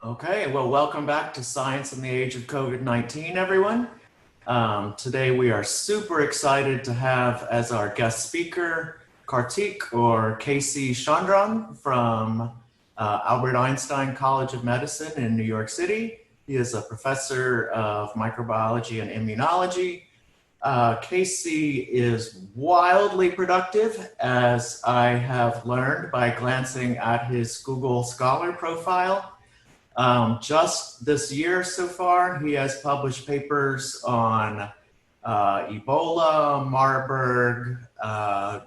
Okay, well, welcome back to Science in the Age of COVID-19, everyone. Today we are super excited to have as our guest speaker, Kartik or Chandran from Albert Einstein College of Medicine in New York City. He is a professor of microbiology and immunology. Casey is wildly productive, as I have learned by glancing at his Google Scholar profile. Just this year so far, he has published papers on Ebola, Marburg,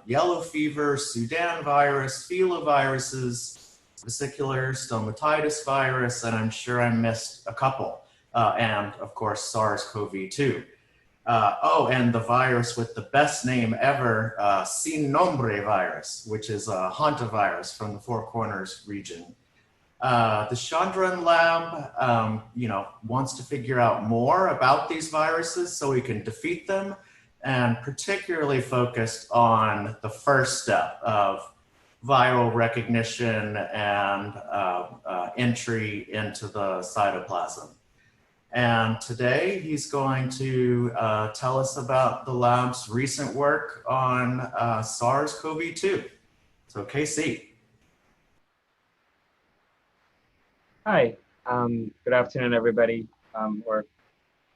yellow fever, Sudan virus, filoviruses, vesicular stomatitis virus, and I'm sure I missed a couple. And of course, SARS-CoV-2. And the virus with the best name ever, Sin Nombre virus, which is a hantavirus from the Four Corners region. The Chandran lab, wants to figure out more about these viruses so we can defeat them, and particularly focused on the first step of viral recognition and entry into the cytoplasm. And today he's going to tell us about the lab's recent work on SARS-CoV-2. So Casey. Hi, good afternoon, everybody, or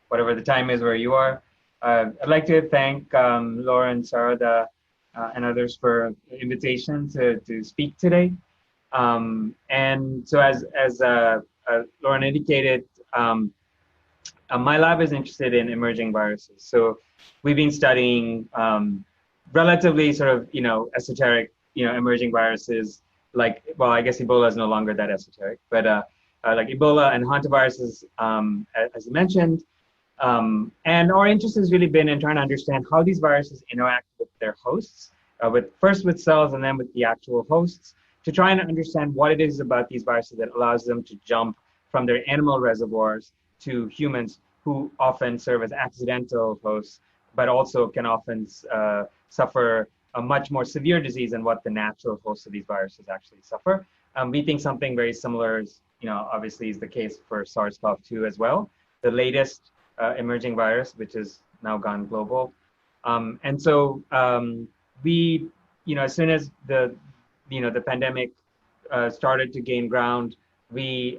whatever the time is where you are. I'd like to thank Loren, Sarada, and others for the invitation to speak today. And so as Loren indicated, my lab is interested in emerging viruses. So we've been studying relatively sort of, esoteric, emerging viruses like, well, I guess Ebola is no longer that esoteric, but like Ebola and hantaviruses, as you mentioned. And our interest has really been in trying to understand how these viruses interact with their hosts, first with cells and then with the actual hosts, to try and understand what it is about these viruses that allows them to jump from their animal reservoirs to humans, who often serve as accidental hosts, but also can often suffer a much more severe disease than what the natural hosts of these viruses actually suffer. We think something very similar is, obviously is the case for SARS-CoV-2 as well, the latest emerging virus, which has now gone global. And so we, as soon as the pandemic started to gain ground, we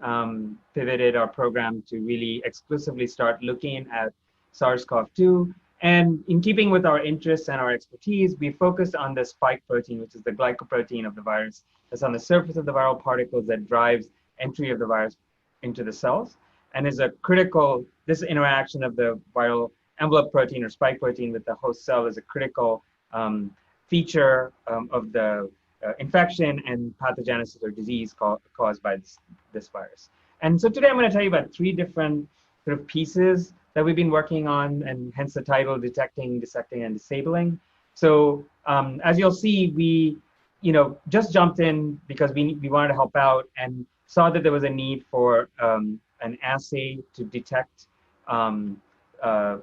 pivoted our program to really exclusively start looking at SARS-CoV-2. And in keeping with our interests and our expertise, we focused on the spike protein, which is the glycoprotein of the virus that's on the surface of the viral particles that drives entry of the virus into the cells, and is a critical, this interaction of the viral envelope protein or spike protein with the host cell is a critical feature of the infection and pathogenesis or disease caused by this virus. And so today I'm going to tell you about three different sort of pieces that we've been working on, and hence the title, Detecting, Dissecting, and Disabling. So as you'll see, we just jumped in because we wanted to help out and saw that there was a need for an assay to detect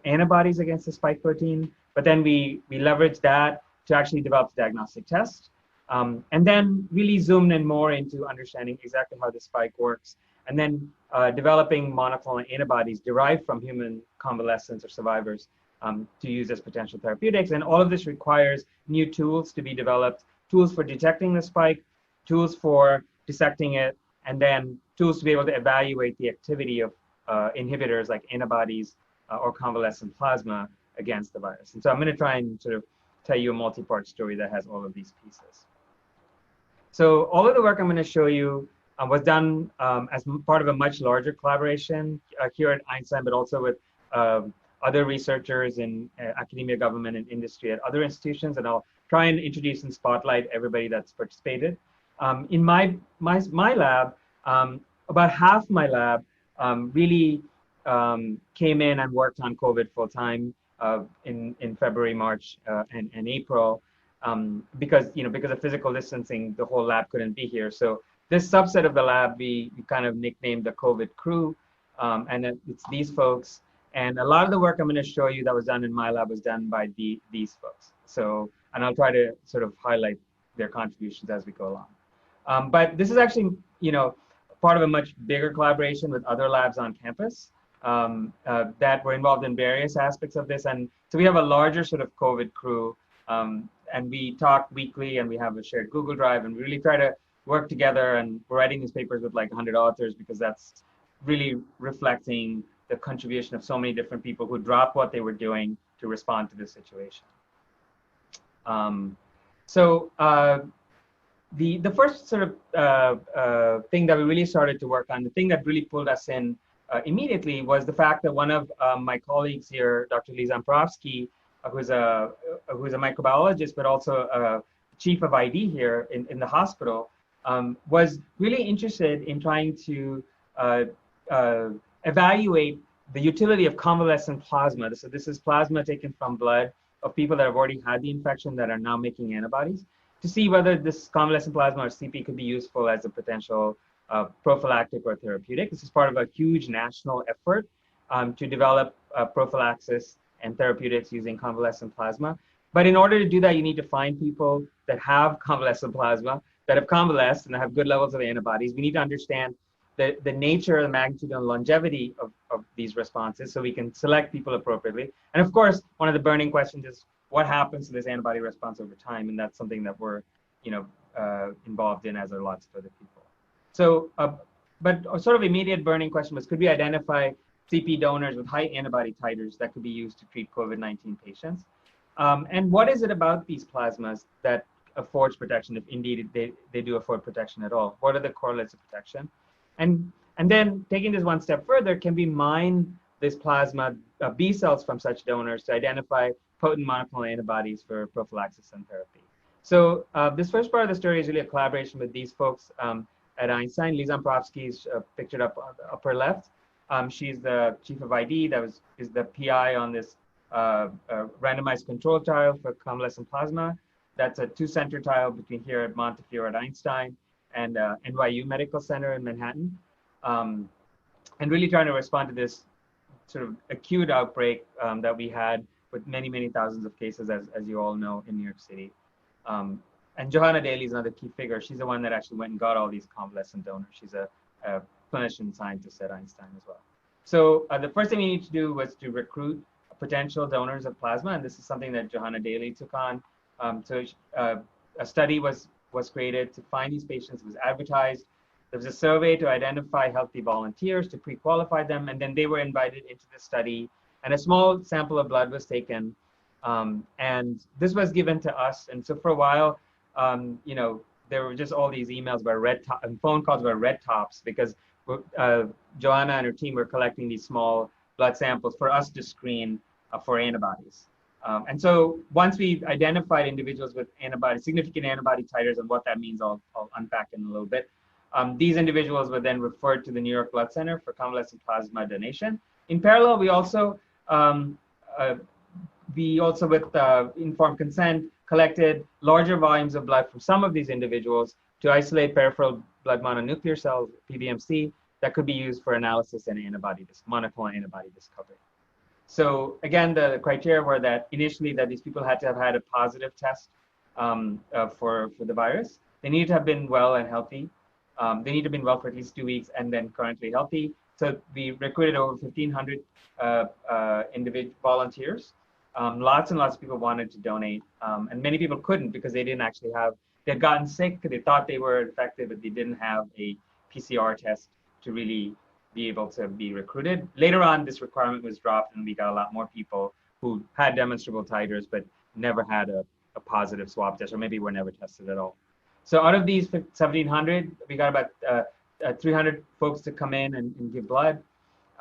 antibodies against the spike protein. But then we leveraged that to actually develop a diagnostic test. And then really zoomed in more into understanding exactly how the spike works, and then developing monoclonal antibodies derived from human convalescents or survivors to use as potential therapeutics. And all of this requires new tools to be developed, tools for detecting the spike, tools for dissecting it, and then tools to be able to evaluate the activity of inhibitors like antibodies or convalescent plasma against the virus. And so I'm going to try and sort of tell you a multi-part story that has all of these pieces. So all of the work I'm going to show you was done as part of a much larger collaboration here at Einstein, but also with other researchers in academia, government, and industry at other institutions. And I'll try and introduce and spotlight everybody that's participated. In my lab, about half my lab really came in and worked on COVID full time in February, March, and April. Because of physical distancing, the whole lab couldn't be here. So this subset of the lab, we kind of nicknamed the COVID crew, and it's these folks. And a lot of the work I'm going to show you that was done in my lab was done by these folks. So, and I'll try to sort of highlight their contributions as we go along. But this is actually, part of a much bigger collaboration with other labs on campus that were involved in various aspects of this. And so we have a larger sort of COVID crew, and we talk weekly, and we have a shared Google Drive, and we really try to work together. And we're writing these papers with like 100 authors because that's really reflecting the contribution of so many different people who dropped what they were doing to respond to this situation. The first sort of thing that we really started to work on, the thing that really pulled us in immediately, was the fact that one of my colleagues here, Dr. Lee Zamprowski, who's a microbiologist, but also a chief of ID here in the hospital, was really interested in trying to evaluate the utility of convalescent plasma. So this is plasma taken from blood of people that have already had the infection that are now making antibodies, to see whether this convalescent plasma or CP could be useful as a potential prophylactic or therapeutic. This is part of a huge national effort to develop prophylaxis and therapeutics using convalescent plasma. But in order to do that, you need to find people that have convalescent plasma, that have convalesced and have good levels of antibodies. We need to understand the nature, the magnitude, and longevity of these responses so we can select people appropriately. And of course, one of the burning questions is what happens to this antibody response over time? And that's something that we're involved in, as are lots of other people. So, but a sort of immediate burning question was, could we identify CP donors with high antibody titers that could be used to treat COVID-19 patients? And what is it about these plasmas that affords protection, if indeed they do afford protection at all? What are the correlates of protection? And then taking this one step further, can we mine this plasma B cells from such donors to identify potent monoclonal antibodies for prophylaxis and therapy? So this first part of the story is really a collaboration with these folks at Einstein. Lee Zamprowski is pictured up on the upper left. She's the chief of ID, is the PI on this randomized control trial for convalescent plasma. That's a 2-center trial between here at Montefiore at Einstein and NYU Medical Center in Manhattan. And really trying to respond to this sort of acute outbreak that we had with many, many thousands of cases, as you all know, in New York City. And Johanna Daly is another key figure. She's the one that actually went and got all these convalescent donors. She's a clinician scientist at Einstein as well. So the first thing we need to do was to recruit potential donors of plasma, and this is something that Johanna Daly took on. So a study was created to find these patients. It was advertised. There was a survey to identify healthy volunteers, to pre-qualify them, and then they were invited into the study. And a small sample of blood was taken, and this was given to us. And so for a while, there were just all these emails about and phone calls about red tops, because Joanna and her team were collecting these small blood samples for us to screen for antibodies. And so once we identified individuals with significant antibody titers, and what that means, I'll unpack in a little bit. These individuals were then referred to the New York Blood Center for convalescent plasma donation. In parallel, we also with informed consent, collected larger volumes of blood from some of these individuals to isolate peripheral blood mononuclear cells, PBMC, that could be used for analysis and monoclonal antibody discovery. So again, the criteria were that initially that these people had to have had a positive test for the virus. They needed to have been well and healthy. They need to have been well for at least 2 weeks and then currently healthy. So we recruited over 1,500 individual volunteers. Lots and lots of people wanted to donate, and many people couldn't because they didn't actually they'd gotten sick, they thought they were infected, but they didn't have a PCR test to really be able to be recruited. Later on, this requirement was dropped, and we got a lot more people who had demonstrable titers, but never had a positive swab test, or maybe were never tested at all. So out of these 1,700, we got about 300 folks to come in and give blood,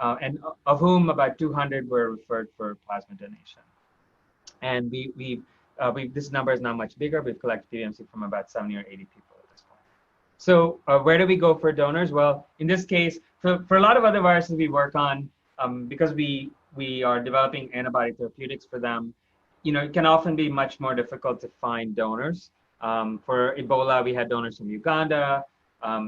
and of whom about 200 were referred for plasma donation. And this number is now much bigger. We've collected PBMC from about 70 or 80 people at this point. So where do we go for donors? Well, in this case, for a lot of other viruses we work on, because we are developing antibody therapeutics for them, it can often be much more difficult to find donors. For Ebola, we had donors from Uganda.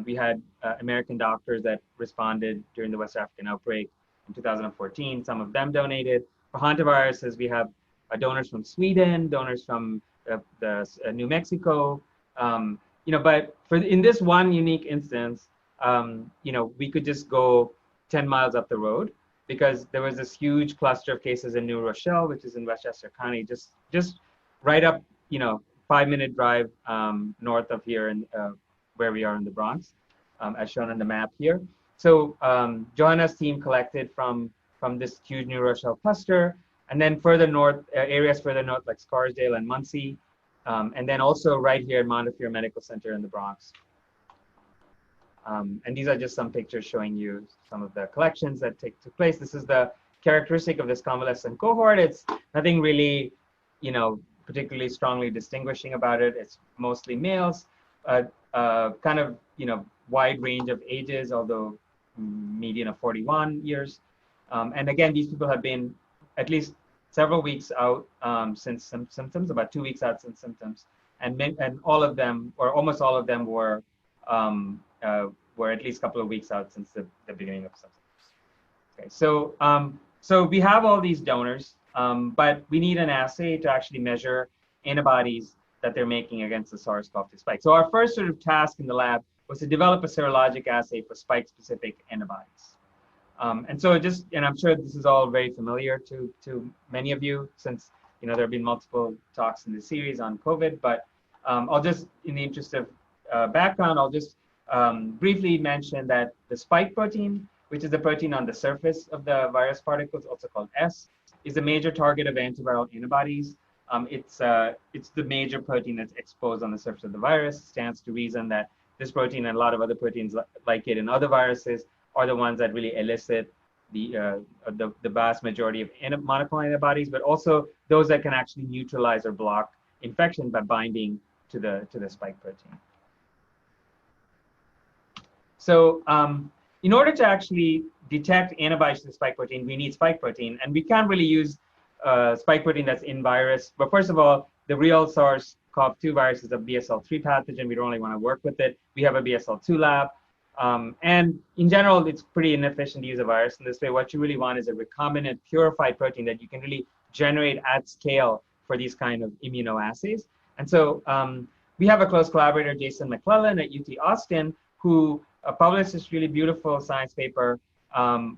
We had American doctors that responded during the West African outbreak in 2014. Some of them donated. For hantaviruses, we have donors from Sweden, donors from New Mexico. But in this one unique instance, we could just go 10 miles up the road, because there was this huge cluster of cases in New Rochelle, which is in Westchester County, just right up, 5-minute drive north of here, in where we are in the Bronx, as shown on the map here. So Johanna's team collected from this huge New Rochelle cluster, and then further north, areas further north like Scarsdale and Muncie, and then also right here at Montefiore Medical Center in the Bronx. And these are just some pictures showing you some of the collections that took place. This is the characteristic of this convalescent cohort. It's nothing really, particularly strongly distinguishing about it. It's mostly males, kind of, wide range of ages, although median of 41 years. And again, these people have been at least several weeks out since some symptoms, about 2 weeks out since symptoms. And all of them, or almost all of them, were at least a couple of weeks out since the beginning of symptoms. Okay, so we have all these donors, but we need an assay to actually measure antibodies that they're making against the SARS-CoV-2 spike. So our first sort of task in the lab was to develop a serologic assay for spike-specific antibodies. And so and I'm sure this is all very familiar to many of you, since there have been multiple talks in the series on COVID, but I'll just, in the interest of background, I'll just briefly mention that the spike protein, which is the protein on the surface of the virus particles, also called S, is a major target of antiviral antibodies. It's the major protein that's exposed on the surface of the virus. It stands to reason that this protein and a lot of other proteins like it in other viruses are the ones that really elicit the vast majority of monoclonal antibodies, but also those that can actually neutralize or block infection by binding to the spike protein. So in order to actually detect antibodies to the spike protein, we need spike protein, and we can't really use spike protein that's in virus. But first of all, the real SARS-CoV-2 virus is a BSL-3 pathogen. We don't really want to work with it. We have a BSL-2 lab. And in general, it's pretty inefficient to use a virus in this way. What you really want is a recombinant purified protein that you can really generate at scale for these kind of immunoassays. And so we have a close collaborator, Jason McClellan at UT Austin, who published this really beautiful science paper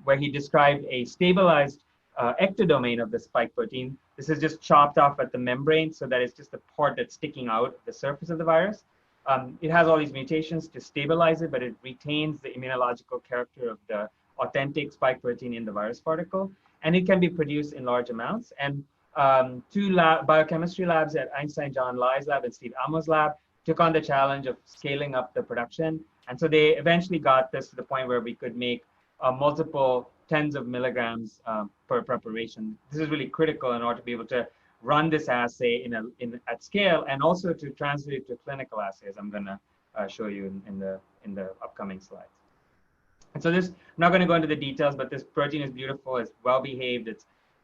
where he described a stabilized ectodomain of the spike protein. This is just chopped off at the membrane so that it's just a part that's sticking out at the surface of the virus. It has all these mutations to stabilize it, but it retains the immunological character of the authentic spike protein in the virus particle, and it can be produced in large amounts. And two biochemistry labs at Einstein, John Lai's lab and Steve Almo's lab took on the challenge of scaling up the production. And so they eventually got this to the point where we could make multiple tens of milligrams per preparation. This is really critical in order to be able to run this assay at scale, and also to translate it to clinical assays. I'm going to show you in the upcoming slides. And so I'm not going to go into the details, but this protein is beautiful. It's well behaved.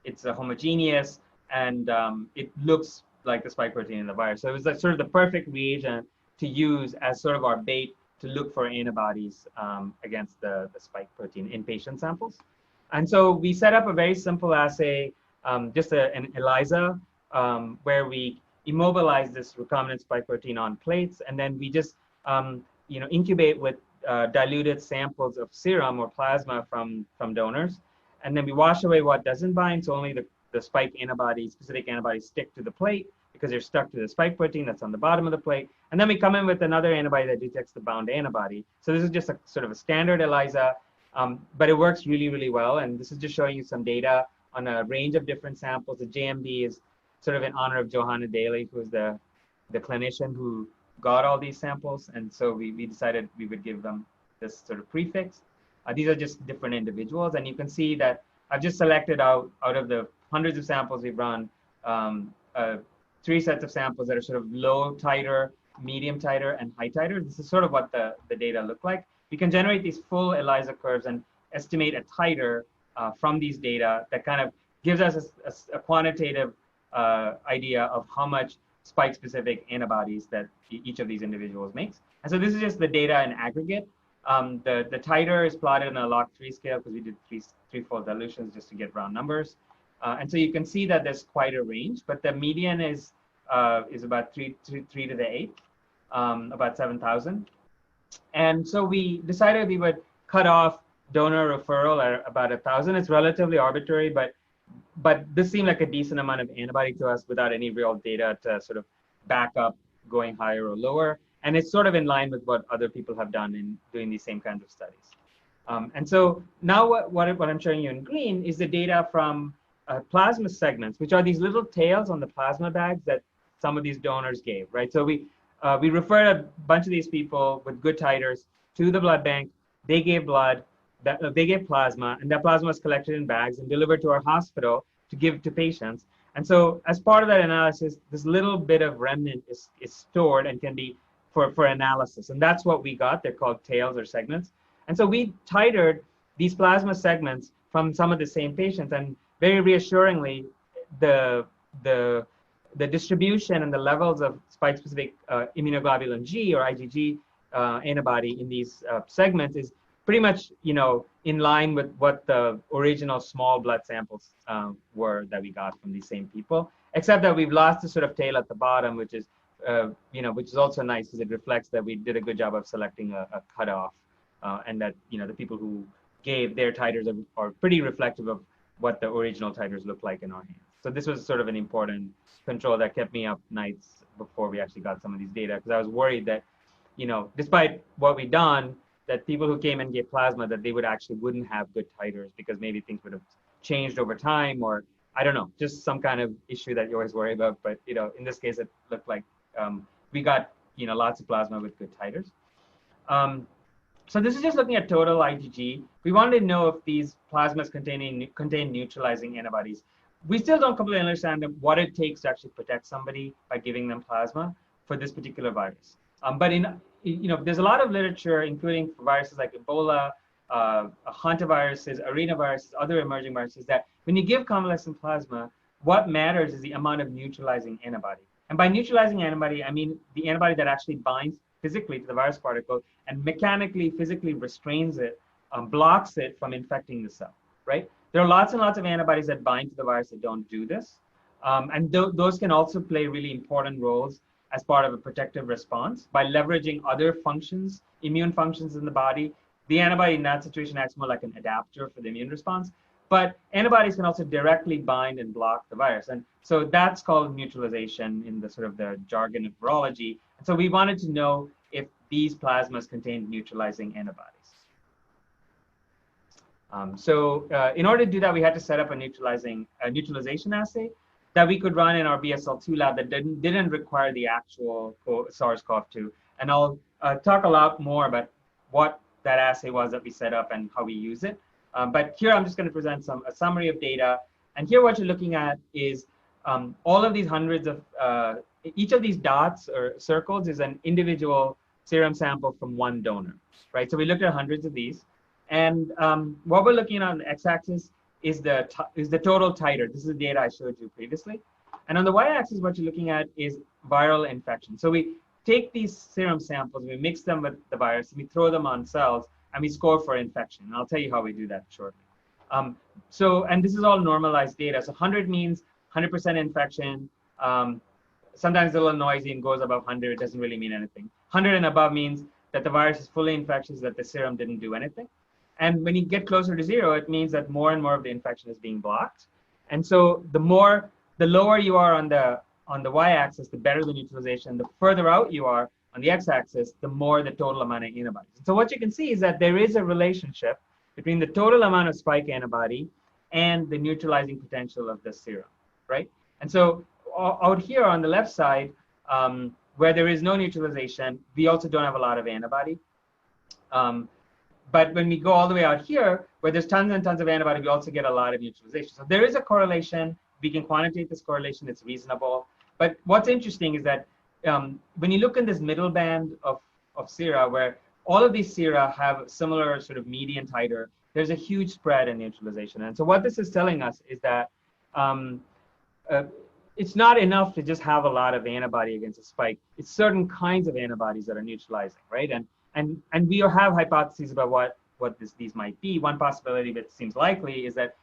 It's homogeneous, and it looks like the spike protein in the virus. So it was like sort of the perfect reagent to use as sort of our bait to look for antibodies against the spike protein in patient samples. And so we set up a very simple assay, just an ELISA, where we immobilize this recombinant spike protein on plates, and then we just incubate with diluted samples of serum or plasma from donors, and then we wash away what doesn't bind, so only the spike antibodies, specific antibodies, stick to the plate because they're stuck to the spike protein that's on the bottom of the plate. And then we come in with another antibody that detects the bound antibody. So this is just a sort of a standard ELISA, but it works really, really well. And this is just showing you some data on a range of different samples. The JMD is sort of in honor of Johanna Daly, who is the clinician who got all these samples. And so we decided we would give them this sort of prefix. These are just different individuals. And you can see that I've just selected out of the hundreds of samples we've run, 3 sets of samples that are sort of low titer, medium titer, and high titer. This is sort of what the data look like. We can generate these full ELISA curves and estimate a titer from these data that kind of gives us a quantitative idea of how much spike-specific antibodies that each of these individuals makes. And so this is just the data in aggregate. The titer is plotted in a log3 scale because we did threefold dilutions just to get round numbers. And so you can see that there's quite a range, but the median is about 3 to the 8th, about 7,000. And so we decided we would cut off donor referral at about 1,000. It's relatively arbitrary, but this seemed like a decent amount of antibody to us without any real data to sort of back up going higher or lower. And it's sort of in line with what other people have done in doing these same kinds of studies. And so now what I'm showing you in green is the data from plasma segments, which are these little tails on the plasma bags that some of these donors gave, right? So we referred a bunch of these people with good titers to the blood bank. They gave blood, they gave plasma, and that plasma was collected in bags and delivered to our hospital to give to patients. And so as part of that analysis, this little bit of remnant is stored and can be for analysis. And that's what we got. They're called tails or segments. And so we titered these plasma segments from some of the same patients, and very reassuringly, the distribution and the levels of spike-specific immunoglobulin G or IgG antibody in these segments is pretty much, in line with what the original small blood samples were that we got from these same people, except that we've lost the sort of tail at the bottom, which is, which is also nice because it reflects that we did a good job of selecting a cutoff, and that, the people who gave their titers are pretty reflective of what the original titers look like in our hands. So this was sort of an important control that kept me up nights before we actually got some of these data, because I was worried that, despite what we'd done, that people who came and gave plasma, that they wouldn't have good titers because maybe things would have changed over time, or I don't know, just some kind of issue that you always worry about. But, in this case, it looked like we got, lots of plasma with good titers. So this is just looking at total IgG. We wanted to know if these plasmas contain neutralizing antibodies. We still don't completely understand what it takes to actually protect somebody by giving them plasma for this particular virus. But there's a lot of literature, including for viruses like Ebola, hantaviruses, arenaviruses, other emerging viruses, that when you give convalescent plasma, what matters is the amount of neutralizing antibody. And by neutralizing antibody, I mean the antibody that actually binds physically to the virus particle and mechanically, physically restrains it, blocks it from infecting the cell, right? There are lots and lots of antibodies that bind to the virus that don't do this. And those can also play really important roles as part of a protective response by leveraging other functions, immune functions in the body. The antibody in that situation acts more like an adapter for the immune response, but antibodies can also directly bind and block the virus. And so that's called neutralization in the sort of the jargon of virology. And so we wanted to know if these plasmas contain neutralizing antibodies. In order to do that, we had to set up a neutralization assay that we could run in our BSL-2 lab that didn't require the actual SARS-CoV-2. And I'll talk a lot more about what that assay was that we set up and how we use it. But here I'm just going to present a summary of data. And here what you're looking at is all of these hundreds of, each of these dots or circles is an individual serum sample from one donor, right? So we looked at hundreds of these. And what we're looking at on the x-axis is the total titer. This is the data I showed you previously. And on the y-axis, what you're looking at is viral infection. So we take these serum samples, we mix them with the virus, and we throw them on cells, and we score for infection. And I'll tell you how we do that shortly. And this is all normalized data. So 100 means 100% infection. Sometimes a little noisy and goes above 100. It doesn't really mean anything. 100 and above means that the virus is fully infectious, that the serum didn't do anything. And when you get closer to 0, it means that more and more of the infection is being blocked. And so the lower you are on the y-axis, the better the neutralization. The further out you are on the x-axis, the more the total amount of antibodies. So what you can see is that there is a relationship between the total amount of spike antibody and the neutralizing potential of the serum, right? And so out here on the left side, where there is no neutralization, we also don't have a lot of antibody. But when we go all the way out here, where there's tons and tons of antibody, we also get a lot of neutralization. So there is a correlation. We can quantitate this correlation. It's reasonable. But what's interesting is that when you look in this middle band of sera, where all of these sera have similar sort of median titer, there's a huge spread in neutralization. And so what this is telling us is that it's not enough to just have a lot of antibody against a spike. It's certain kinds of antibodies that are neutralizing, right? And we have hypotheses about what these might be. One possibility that seems likely is that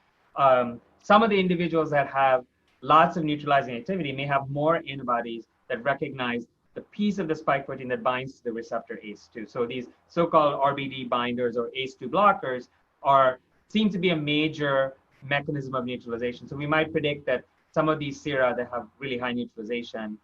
some of the individuals that have lots of neutralizing activity may have more antibodies that recognize the piece of the spike protein that binds to the receptor ACE2. So these so-called RBD binders or ACE2 blockers seem to be a major mechanism of neutralization. So we might predict that some of these sera that have really high neutralization,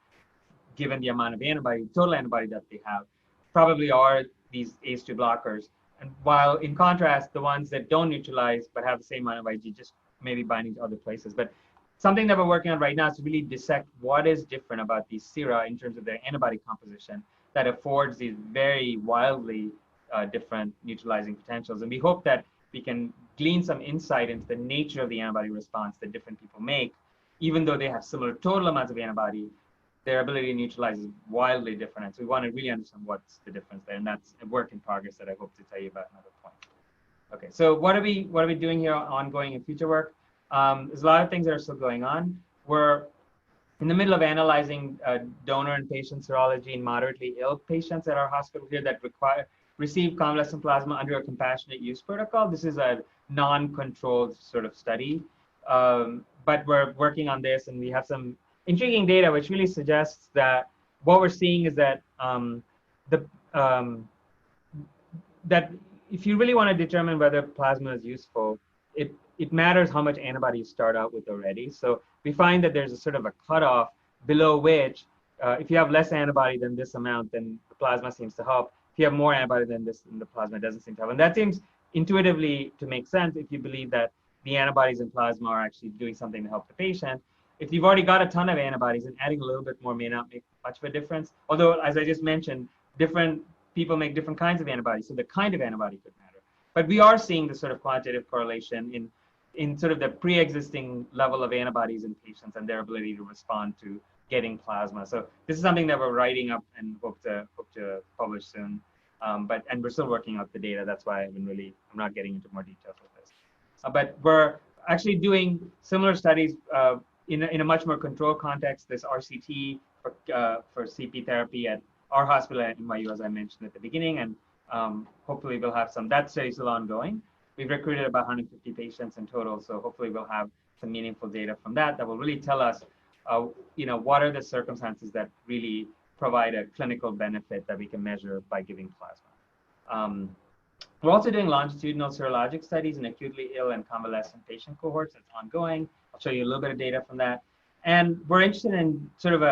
given the amount of antibody, total antibody that they have, probably are these ACE2 blockers. And while in contrast, the ones that don't neutralize but have the same amount of IgG just maybe binding to other places. But something that we're working on right now is to really dissect what is different about these sera in terms of their antibody composition that affords these very wildly different neutralizing potentials. And we hope that we can glean some insight into the nature of the antibody response that different people make, even though they have similar total amounts of antibody. Their ability to neutralize is wildly different. And so we want to really understand what's the difference there. And that's a work in progress that I hope to tell you about another point. Okay, so what are we doing here ongoing and future work? There's a lot of things that are still going on. We're in the middle of analyzing donor and patient serology in moderately ill patients at our hospital here that receive convalescent plasma under a compassionate use protocol. This is a non-controlled sort of study, but we're working on this, and we have some intriguing data which really suggests that what we're seeing is that that if you really want to determine whether plasma is useful, it matters how much antibody you start out with already. So we find that there's a sort of a cutoff below which, if you have less antibody than this amount, then the plasma seems to help. If you have more antibody than this, then the plasma doesn't seem to help. And that seems intuitively to make sense if you believe that the antibodies in plasma are actually doing something to help the patient. If you've already got a ton of antibodies, and adding a little bit more may not make much of a difference. Although, as I just mentioned, different people make different kinds of antibodies, so the kind of antibody could matter. But we are seeing this sort of quantitative correlation in sort of the pre-existing level of antibodies in patients and their ability to respond to getting plasma. So this is something that we're writing up and hope to publish soon. And we're still working out the data. That's why I'm not getting into more details with this. But we're actually doing similar studies in a much more controlled context. This RCT for CP therapy at our hospital at NYU, as I mentioned at the beginning, and hopefully we'll have some. That study is still ongoing. We've recruited about 150 patients in total, so hopefully we'll have some meaningful data from that will really tell us, what are the circumstances that really provide a clinical benefit that we can measure by giving plasma. We're also doing longitudinal serologic studies in acutely ill and convalescent patient cohorts. That's ongoing. I'll show you a little bit of data from that. And we're interested in sort of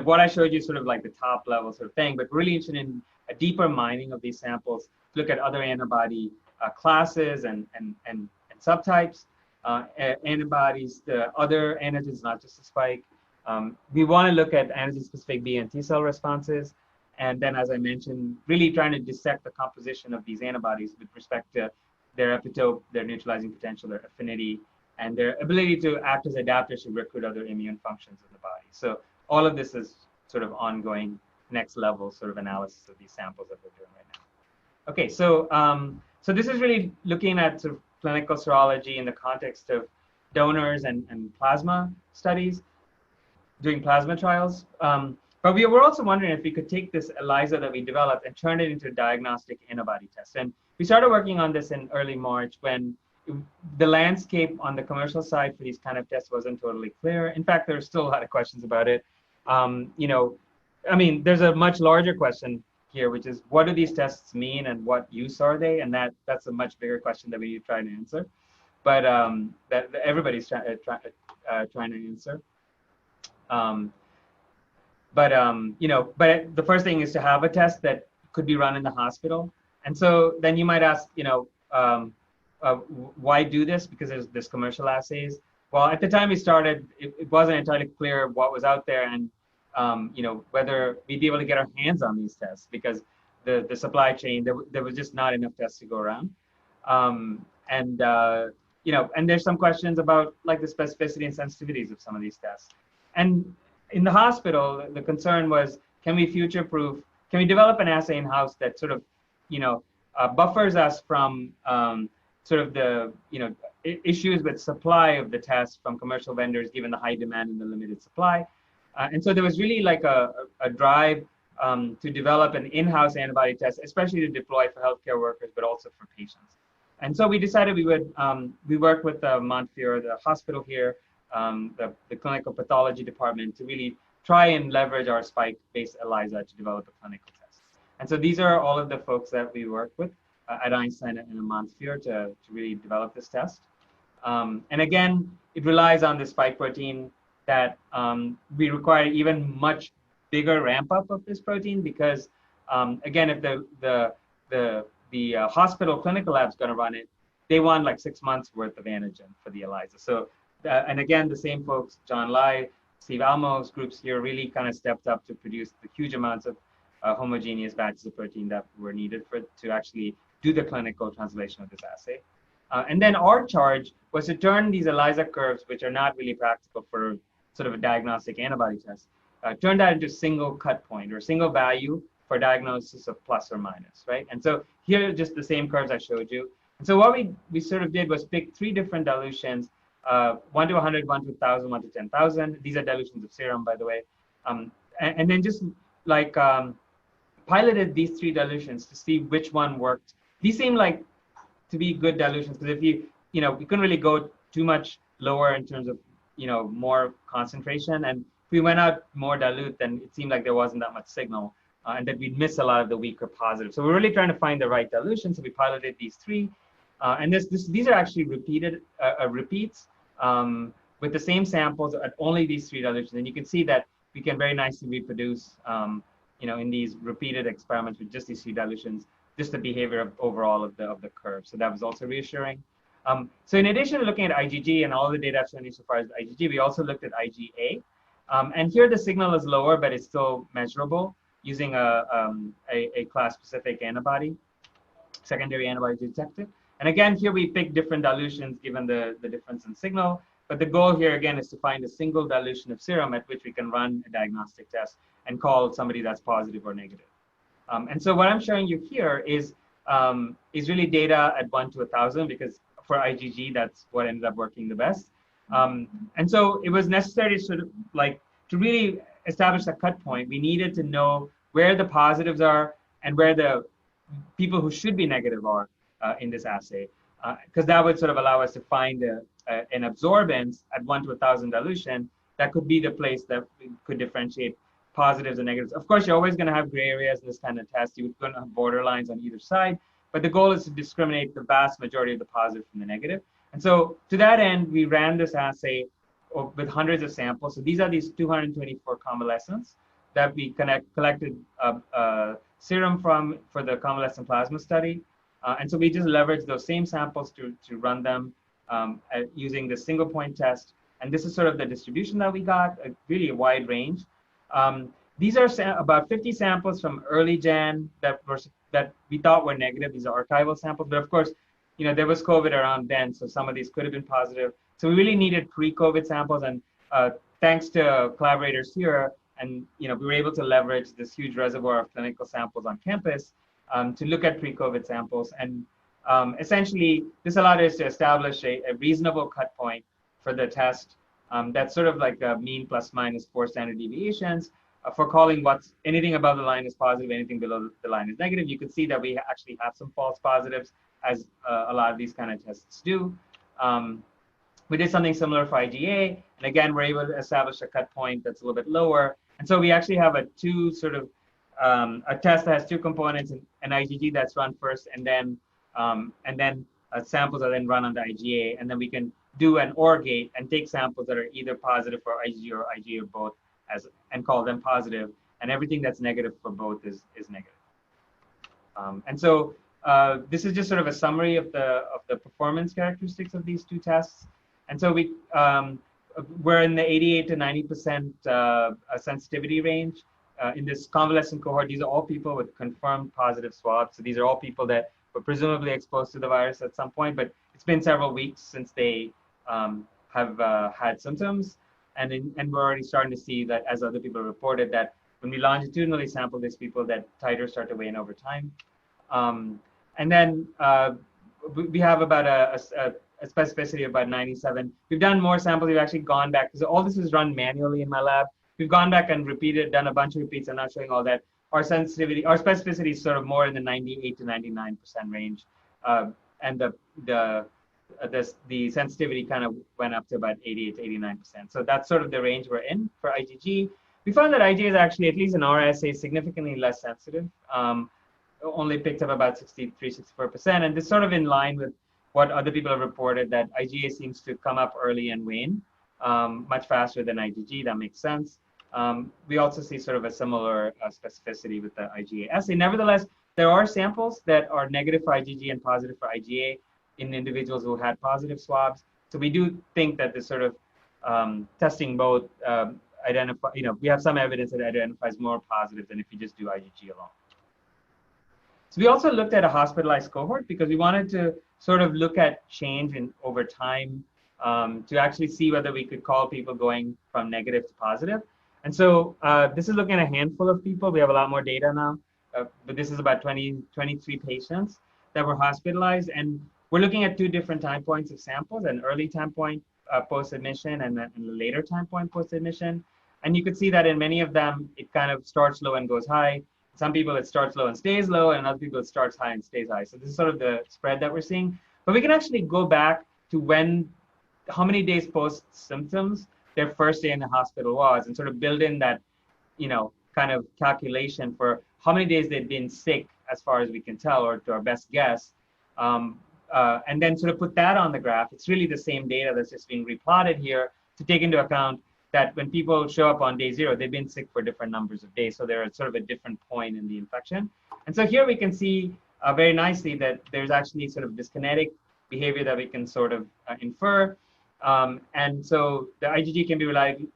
what I showed you sort of like the top level sort of thing, but really interested in a deeper mining of these samples to look at other antibody classes and subtypes, antibodies, the other antigens, not just the spike. We want to look at antigen-specific B and T cell responses. And then, as I mentioned, really trying to dissect the composition of these antibodies with respect to their epitope, their neutralizing potential, their affinity, and their ability to act as adapters to recruit other immune functions in the body. So all of this is sort of ongoing next level sort of analysis of these samples that we're doing right now. Okay, so so this is really looking at sort of clinical serology in the context of donors and plasma studies, doing plasma trials. But we were also wondering if we could take this ELISA that we developed and turn it into a diagnostic antibody test. And we started working on this in early March when the landscape on the commercial side for these kind of tests wasn't totally clear. In fact, there's still a lot of questions about it. There's a much larger question here, which is what do these tests mean and what use are they? And that's a much bigger question that we need to try to answer, but that everybody's trying to answer. But the first thing is to have a test that could be run in the hospital. And so then you might ask, why do this? Because there's this commercial assays. Well, at the time we started, it wasn't entirely clear what was out there and whether we'd be able to get our hands on these tests because the supply chain, there was just not enough tests to go around. And there's some questions about like the specificity and sensitivities of some of these tests. And in the hospital, the concern was, can we future-proof, can we develop an assay in-house that sort of, buffers us from sort of the, issues with supply of the test from commercial vendors, given the high demand and the limited supply. And so there was really like a drive to develop an in-house antibody test, especially to deploy for healthcare workers, but also for patients. And so we decided we worked with Montefiore, the hospital here, the clinical pathology department to really try and leverage our spike-based ELISA to develop a clinical test. And so these are all of the folks that we work with at Einstein and in Montefiore to really develop this test. And again, it relies on the spike protein that we require even much bigger ramp up of this protein because, again, if the hospital clinical lab is going to run it, they want like 6 months worth of antigen for the ELISA. So, and again, the same folks, John Lai, Steve Almo's groups here really kind of stepped up to produce the huge amounts of homogeneous batches of protein that were needed to actually do the clinical translation of this assay. And then our charge was to turn these ELISA curves, which are not really practical for sort of a diagnostic antibody test, turn that into a single cut point or single value for diagnosis of plus or minus, right? And so here are just the same curves I showed you. And so what we sort of did was pick 3 different dilutions, 1 to 100, 1 to 1,000, 1 to 10,000. These are dilutions of serum, by the way. And then just like piloted these 3 dilutions to see which one worked. These seem like to be good dilutions because if we couldn't really go too much lower in terms of, more concentration. And if we went out more dilute, then it seemed like there wasn't that much signal and that we'd miss a lot of the weaker positives. So we're really trying to find the right dilution. So we piloted these 3. And these are actually repeats with the same samples at only these 3 dilutions. And you can see that we can very nicely reproduce, in these repeated experiments with just these 3 dilutions, just the behavior of overall of the curve. So that was also reassuring. So in addition to looking at IgG and all the data I've shown you so far is IgG, we also looked at IgA. And here the signal is lower, but it's still measurable using a class-specific antibody, secondary antibody detector. And again, here we pick different dilutions given the difference in signal. But the goal here, again, is to find a single dilution of serum at which we can run a diagnostic test and call somebody that's positive or negative. And so what I'm showing you here is really data at 1 to 1,000 because for IgG, that's what ended up working the best. And so it was necessary to sort of to really establish a cut point. We needed to know where the positives are and where the people who should be negative are in this assay, because that would sort of allow us to find an absorbance at 1 to 1,000 dilution that could be the place that could differentiate positives and negatives. Of course, you're always going to have gray areas in this kind of test. You're going to have borderlines on either side, but the goal is to discriminate the vast majority of the positive from the negative. And so to that end, we ran this assay with hundreds of samples. So these are these 224 convalescents that we collected serum from for the convalescent plasma study. And so we just leveraged those same samples to run them using the single point test. And this is sort of the distribution that we got, really a wide range. These are about 50 samples from early Jan that we thought were negative. These are archival samples, but of course, there was COVID around then, so some of these could have been positive. So we really needed pre-COVID samples, and thanks to collaborators here, and we were able to leverage this huge reservoir of clinical samples on campus to look at pre-COVID samples. And essentially, this allowed us to establish a reasonable cut point for the test. That's sort of like a mean plus minus 4 standard deviations for calling anything above the line is positive, anything below the line is negative. You can see that we actually have some false positives, as a lot of these kind of tests do. We did something similar for IgA, and again, we're able to establish a cut point that's a little bit lower. And so we actually have a test that has 2 components, an IgG that's run first, and then samples are then run on the IgA, and then we can do an OR gate and take samples that are either positive for IgG or IgA or both and call them positive, and everything that's negative for both is negative. And so this is just sort of a summary of the performance characteristics of these 2 tests. And so we're in the 88 to 90% sensitivity range. In this convalescent cohort, these are all people with confirmed positive swabs. So these are all people that were presumably exposed to the virus at some point, but it's been several weeks since they have had symptoms. And we're already starting to see that, as other people reported, that when we longitudinally sample these people, that titers start to wane over time. And then we have about a specificity of about 97. We've done more samples. We've actually gone back, because all this is run manually in my lab. We've gone back and done a bunch of repeats. I'm not showing all that. Our specificity is sort of more in the 98 to 99% range. And the sensitivity kind of went up to about 88 to 89%. So that's sort of the range we're in for IgG. we found that IgA is actually, at least in our assay, significantly less sensitive. Only picked up about 63, 64%. And this is sort of in line with what other people have reported, that IgA seems to come up early and wane much faster than IgG. That makes sense. We also see sort of a similar specificity with the IgA assay. Nevertheless, there are samples that are negative for IgG and positive for IgA in individuals who had positive swabs. So we do think that this sort of testing both identify, we have some evidence that identifies more positive than if you just do IgG alone. So we also looked at a hospitalized cohort because we wanted to sort of look at change over time to actually see whether we could call people going from negative to positive. And so this is looking at a handful of people. We have a lot more data now, but this is about 23 patients that were hospitalized. And we're looking at two different time points of samples, an early time point post-admission and a later time point post-admission. And you could see that in many of them, it kind of starts low and goes high. Some people, it starts low and stays low, and other people, it starts high and stays high. So this is sort of the spread that we're seeing. But we can actually go back to how many days post-symptoms their first day in the hospital was, and sort of build in that, kind of calculation for how many days they've been sick, as far as we can tell, or to our best guess. And then sort of put that on the graph. It's really the same data that's just being replotted here to take into account that when people show up on day 0, they've been sick for different numbers of days. So they're at sort of a different point in the infection. And so here we can see very nicely that there's actually sort of this kinetic behavior that we can sort of infer. And so the IgG can be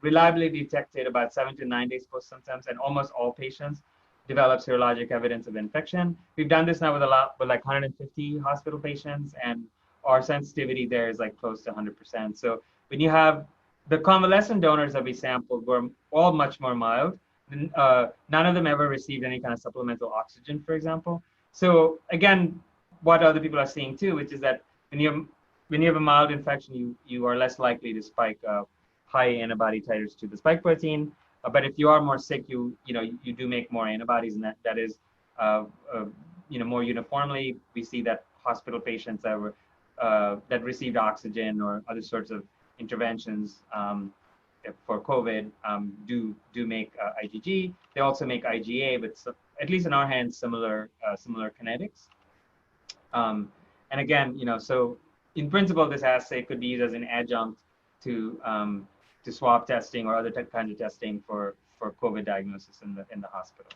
reliably detected about 7 to 9 days post-symptoms, and almost all patients develop serologic evidence of infection. We've done this now with like 150 hospital patients, and our sensitivity there is like close to 100%. So when you have the convalescent donors that we sampled were all much more mild. None of them ever received any kind of supplemental oxygen, for example. So again, what other people are seeing too, which is that when you have a mild infection, you are less likely to spike high antibody titers to the spike protein. But if you are more sick, you do make more antibodies, and that is more uniformly. We see that hospital patients that received oxygen or other sorts of interventions for COVID do make IgG. They also make IgA, but at least in our hands, similar kinetics. And again, so in principle, this assay could be used as an adjunct to swab testing or other kinds of testing for COVID diagnosis in the hospital.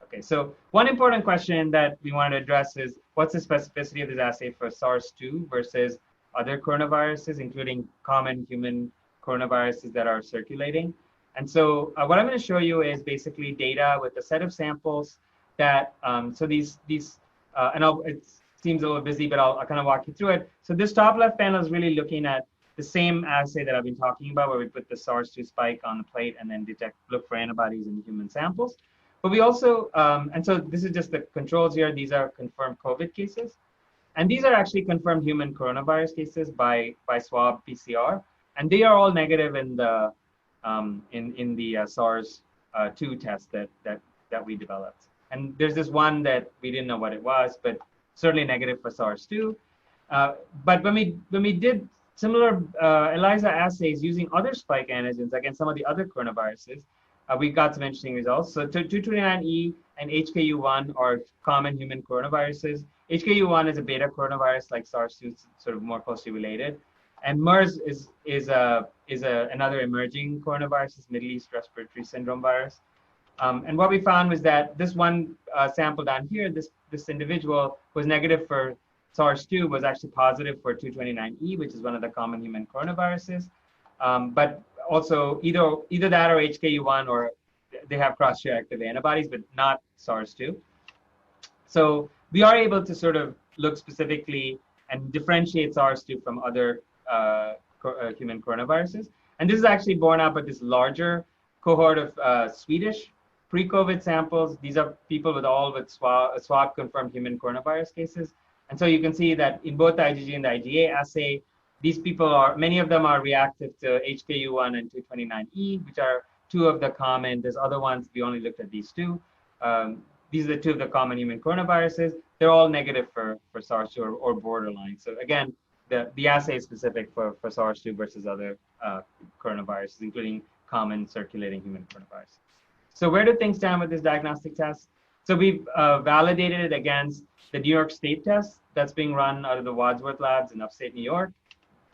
Okay, so one important question that we want to address is what's the specificity of this assay for SARS-2 versus other coronaviruses, including common human coronaviruses that are circulating. And so what I'm going to show you is basically data with a set of samples that, so these and it seems a little busy, but I'll kind of walk you through it. So this top left panel is really looking at the same assay that I've been talking about, where we put the SARS-2 spike on the plate and then look for antibodies in human samples. But we also, and so this is just the controls here. These are confirmed COVID cases. And these are actually confirmed human coronavirus cases by swab PCR, and they are all negative in the SARS-2 test that we developed. And there's this one that we didn't know what it was, but certainly negative for SARS-2. But when we did similar ELISA assays using other spike antigens against some of the other coronaviruses, we got some interesting results. So 229E and HKU1 are common human coronaviruses. HKU1 is a beta coronavirus like SARS-2, sort of more closely related. And MERS is another emerging coronavirus, this Middle East respiratory syndrome virus. And what we found was that this one sample down here, this individual was negative for SARS-2, was actually positive for 229E, which is one of the common human coronaviruses. But also either that or HKU1, or they have cross-reactive antibodies, but not SARS-2. So we are able to sort of look specifically and differentiate SARS-2 from other human coronaviruses. And this is actually borne out by this larger cohort of Swedish pre-COVID samples. These are people with swab-confirmed human coronavirus cases. And so you can see that in both the IgG and the IgA assay, these people many of them are reactive to HKU1 and 229E, which are two of the common. There's other ones, we only looked at these two. These are the two of the common human coronaviruses. They're all negative for SARS-2 or borderline. So again, the assay is specific for SARS-2 versus other coronaviruses, including common circulating human coronavirus. So where do things stand with this diagnostic test? So we've validated it against the New York State test that's being run out of the Wadsworth Labs in upstate New York,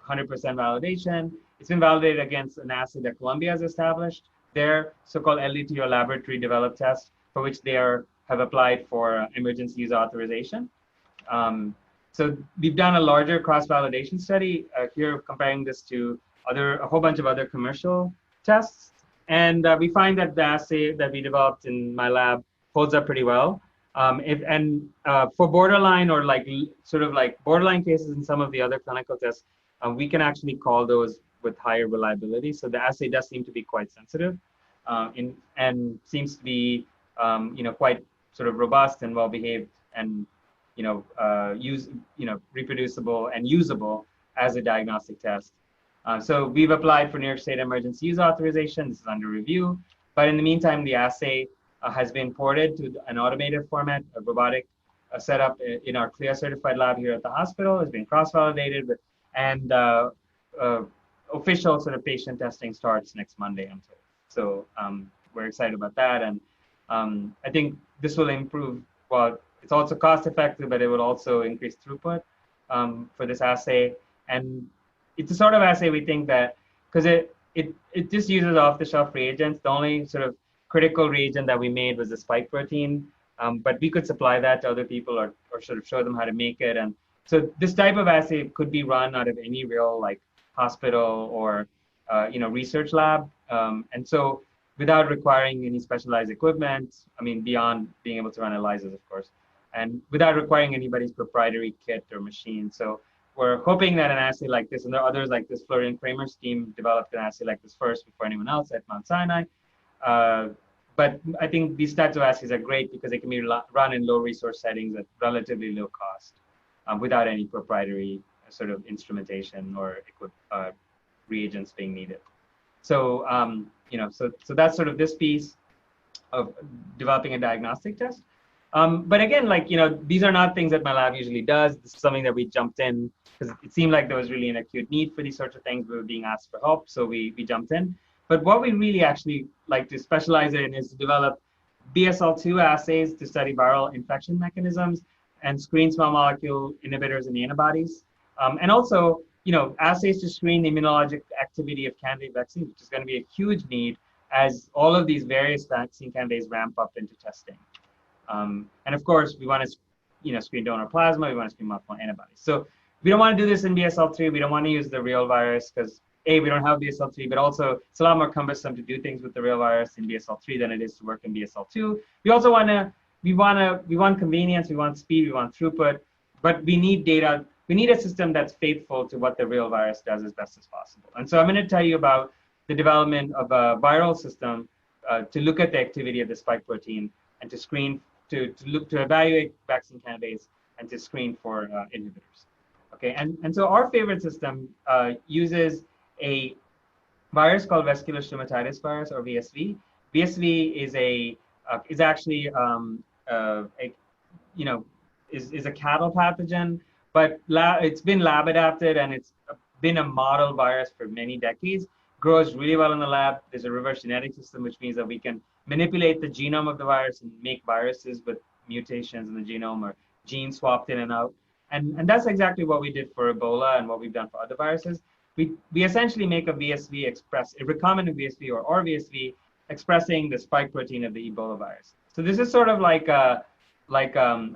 100% validation. It's been validated against an assay that Columbia has established, their so-called LDT or laboratory developed test, for which they have applied for emergency use authorization. So we've done a larger cross-validation study here, comparing this to a whole bunch of other commercial tests. And we find that the assay that we developed in my lab holds up pretty well. For borderline or sort of like borderline cases in some of the other clinical tests, we can actually call those with higher reliability. So the assay does seem to be quite sensitive and seems to be quite sort of robust and well behaved and reproducible and usable as a diagnostic test. So we've applied for New York State emergency use authorization. This is under review. But in the meantime, the assay has been ported to an automated format, a robotic setup in our CLIA certified lab here at the hospital. It's been cross-validated, and official sort of patient testing starts next Monday, I'm told. So we're excited about that. And I think this will improve, well, it's also cost effective, but it will also increase throughput for this assay. And it's a sort of assay we think that, because it just uses off-the-shelf reagents. The only sort of critical reagent that we made was the spike protein, but we could supply that to other people or sort of show them how to make it. And so this type of assay could be run out of any real like hospital or research lab. And so without requiring any specialized equipment, I mean, beyond being able to run ELISAs, of course, and without requiring anybody's proprietary kit or machine. So we're hoping that an assay like this, and there are others like this, Florian Kramer's team developed an assay like this first before anyone else at Mount Sinai. But I think these types of assays are great because they can be run in low resource settings at relatively low cost without any proprietary sort of instrumentation or reagents being needed. So, so that's sort of this piece of developing a diagnostic test. But again, these are not things that my lab usually does. This is something that we jumped in because it seemed like there was really an acute need for these sorts of things. We were being asked for help, so we jumped in. But what we really actually like to specialize in is to develop BSL-2 assays to study viral infection mechanisms and screen small molecule inhibitors and antibodies. And also, assays to screen the immunologic activity of candidate vaccines, which is going to be a huge need as all of these various vaccine candidates ramp up into testing. And of course, we want to, screen donor plasma. We want to screen monoclonal antibodies. So we don't want to do this in BSL-3. We don't want to use the real virus because A, we don't have BSL-3, but also it's a lot more cumbersome to do things with the real virus in BSL-3 than it is to work in BSL-2. We also we want convenience, we want speed, we want throughput, but we need data. We need a system that's faithful to what the real virus does as best as possible. And so I'm going to tell you about the development of a viral system to look at the activity of the spike protein and to screen, to evaluate vaccine candidates and to screen for inhibitors. Okay, and so our favorite system uses a virus called vesicular stomatitis virus, or VSV. VSV is actually a cattle pathogen, but it's been lab adapted and it's been a model virus for many decades. Grows really well in the lab. There's a reverse genetic system, which means that we can manipulate the genome of the virus and make viruses with mutations in the genome or genes swapped in and out. And that's exactly what we did for Ebola and what we've done for other viruses. We essentially make a VSV a recombinant VSV or RVSV expressing the spike protein of the Ebola virus. So this is sort of like a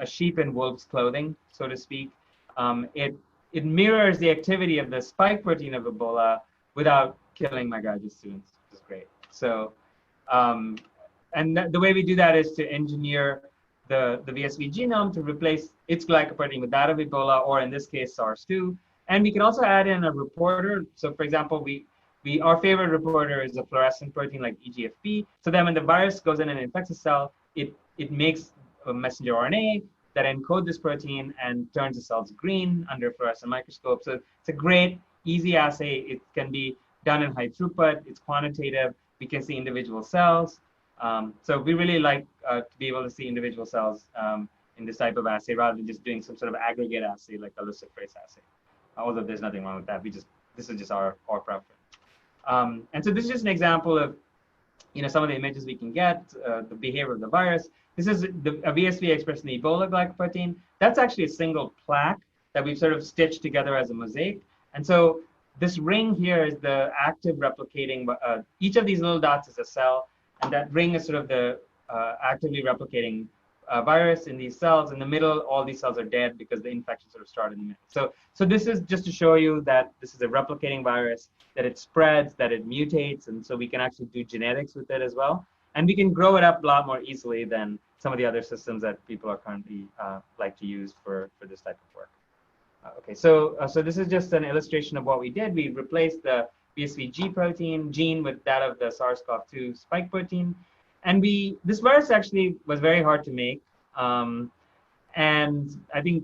sheep in wolf's clothing, so to speak. It mirrors the activity of the spike protein of Ebola without killing my graduate students, which is great. So, the way we do that is to engineer the VSV genome to replace its glycoprotein with that of Ebola, or in this case, SARS-2. And we can also add in a reporter. So for example, our favorite reporter is a fluorescent protein like EGFP. So then when the virus goes in and infects a cell, it makes a messenger RNA that encodes this protein and turns the cells green under a fluorescent microscope. So it's a great, easy assay. It can be done in high throughput. It's quantitative. We can see individual cells. So we really like to be able to see individual cells in this type of assay rather than just doing some sort of aggregate assay like a luciferase assay. Although there's nothing wrong with that. This is just our preference. And so this is just an example of some of the images we can get, the behavior of the virus. This is a VSV expressed in the Ebola glycoprotein. That's actually a single plaque that we've sort of stitched together as a mosaic. And so this ring here is the active replicating, each of these little dots is a cell, and that ring is sort of the actively replicating virus in these cells. In the middle, all these cells are dead because the infection sort of started in the middle. So this is just to show you that this is a replicating virus, that it spreads, that it mutates, and so we can actually do genetics with it as well. And we can grow it up a lot more easily than some of the other systems that people are currently like to use for this type of work. Okay, so this is just an illustration of what we did. We replaced the VSV-G protein gene with that of the SARS-CoV-2 spike protein. And this virus actually was very hard to make. And I think,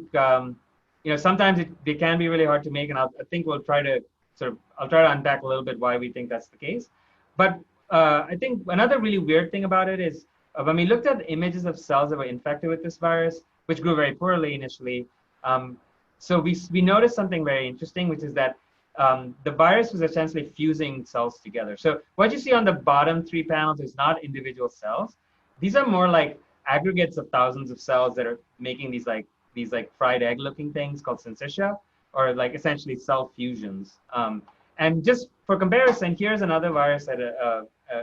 sometimes they can be really hard to make, and I think I'll try to unpack a little bit why we think that's the case. But I think another really weird thing about it is when we looked at the images of cells that were infected with this virus, which grew very poorly initially, so we noticed something very interesting, which is that the virus was essentially fusing cells together. So what you see on the bottom 3 panels is not individual cells. These are more like aggregates of thousands of cells that are making these fried egg looking things called syncytia, or like essentially cell fusions. And just for comparison, here's another virus that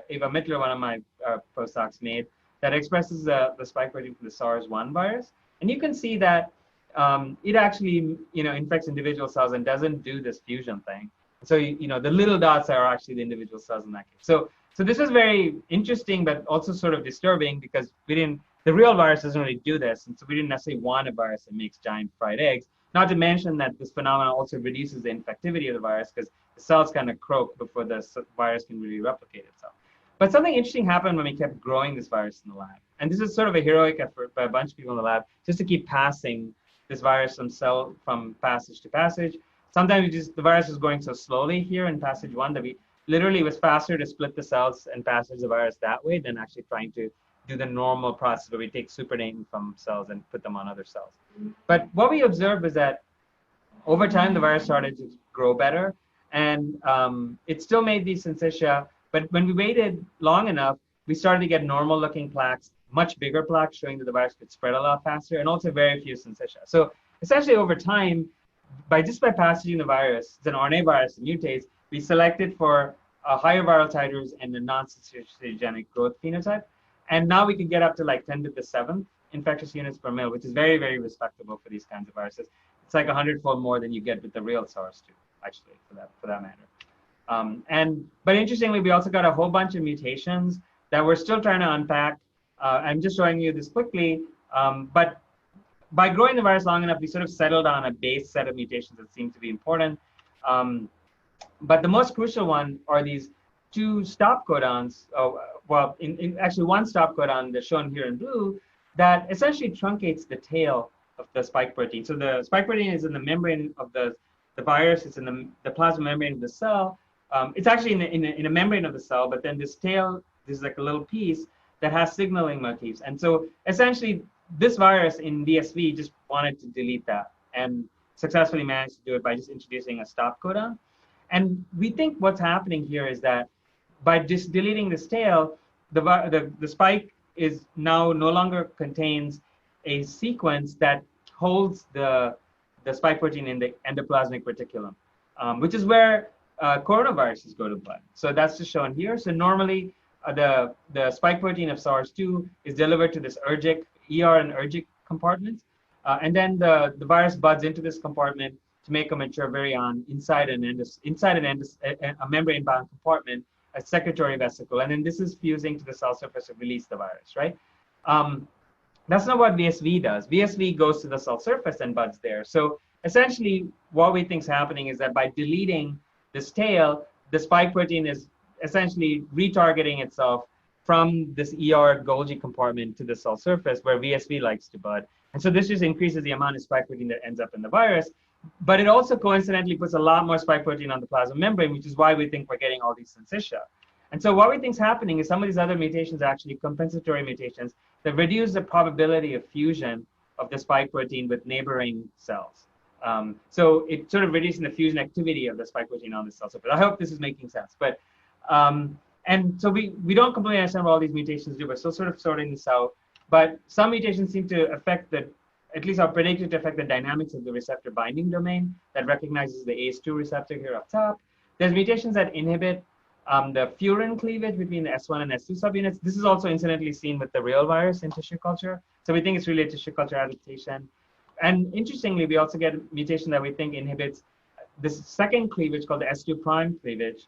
Eva Mittler, one of my postdocs, made that expresses the spike protein for the SARS-1 virus. And you can see that it actually, infects individual cells and doesn't do this fusion thing. So, the little dots are actually the individual cells in that case. So this is very interesting, but also sort of disturbing because the real virus doesn't really do this. And so we didn't necessarily want a virus that makes giant fried eggs. Not to mention that this phenomenon also reduces the infectivity of the virus because the cells kind of croak before the virus can really replicate itself. But something interesting happened when we kept growing this virus in the lab. And this is sort of a heroic effort by a bunch of people in the lab just to keep passing this virus from passage to passage. Sometimes the virus is going so slowly here in passage 1 that we literally was faster to split the cells and passage the virus that way than actually trying to do the normal process where we take supernatant from cells and put them on other cells. But what we observed was that over time, the virus started to grow better, and it still made these syncytia, but when we waited long enough, we started to get normal looking plaques, much bigger plaques showing that the virus could spread a lot faster, and also very few syncytia. So essentially over time, by passaging the virus, it's an RNA virus that mutates, we selected for higher viral titers and a non-syncytiogenic growth phenotype. And now we can get up to like 10 to the 7th infectious units per mil, which is very, very respectable for these kinds of viruses. It's like 100-fold more than you get with the real SARS-2, actually, for that matter. But interestingly, we also got a whole bunch of mutations that we're still trying to unpack. I'm just showing you this quickly, but by growing the virus long enough, we sort of settled on a base set of mutations that seem to be important. But the most crucial one are these 2 stop codons, actually 1 stop codon that's shown here in blue that essentially truncates the tail of the spike protein. So the spike protein is in the membrane of the virus, it's in the plasma membrane of the cell. It's actually in a membrane of the cell, but then this tail, this is like a little piece that has signaling motifs. And so essentially this virus in VSV just wanted to delete that and successfully managed to do it by just introducing a stop codon. And we think what's happening here is that by just deleting this tail, the spike is now no longer contains a sequence that holds the spike protein in the endoplasmic reticulum, which is where coronaviruses go to blood. So that's just shown here. So normally the spike protein of SARS-2 is delivered to this ERGIC, ER and ERGIC compartment. And then the virus buds into this compartment to make a mature virion inside a membrane-bound compartment, a secretory vesicle. And then this is fusing to the cell surface to release the virus, right? That's not what VSV does. VSV goes to the cell surface and buds there. So essentially, what we think is happening is that by deleting this tail, the spike protein is essentially retargeting itself from this ER Golgi compartment to the cell surface where VSV likes to bud. And so this just increases the amount of spike protein that ends up in the virus. But it also coincidentally puts a lot more spike protein on the plasma membrane, which is why we think we're getting all these syncytia. And so what we think is happening is some of these other mutations are actually compensatory mutations that reduce the probability of fusion of the spike protein with neighboring cells. So it sort of reduces the fusion activity of the spike protein on the cell surface. I hope this is making sense. But and so we don't completely understand what all these mutations do. We're still sort of sorting this out. But some mutations seem to affect the, at least are predicted to affect the dynamics of the receptor binding domain that recognizes the ACE2 receptor here up top. There's mutations that inhibit the furin cleavage between the S1 and S2 subunits. This is also incidentally seen with the real virus in tissue culture. So we think it's really a tissue culture adaptation. And interestingly, we also get a mutation that we think inhibits this second cleavage called the S2 prime cleavage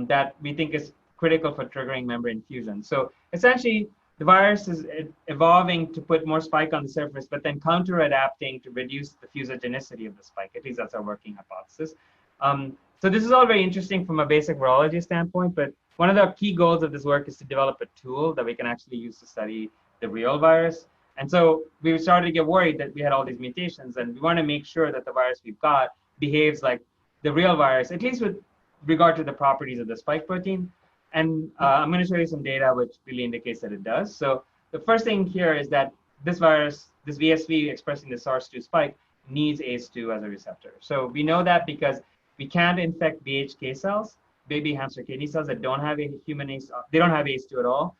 that we think is critical for triggering membrane fusion. So essentially, the virus is evolving to put more spike on the surface, but then counter-adapting to reduce the fusogenicity of the spike. At least that's our working hypothesis. So this is all very interesting from a basic virology standpoint, but one of the key goals of this work is to develop a tool that we can actually use to study the real virus. And so we started to get worried that we had all these mutations, and we want to make sure that the virus we've got behaves like the real virus, at least with regard to the properties of the spike protein. And I'm going to show you some data which really indicates that it does. So the first thing here is that this virus, this VSV expressing the SARS-2 spike, needs ACE2 as a receptor. So we know that because we can't infect BHK cells, baby hamster kidney cells that don't have a human ACE, they don't have ACE2 at all.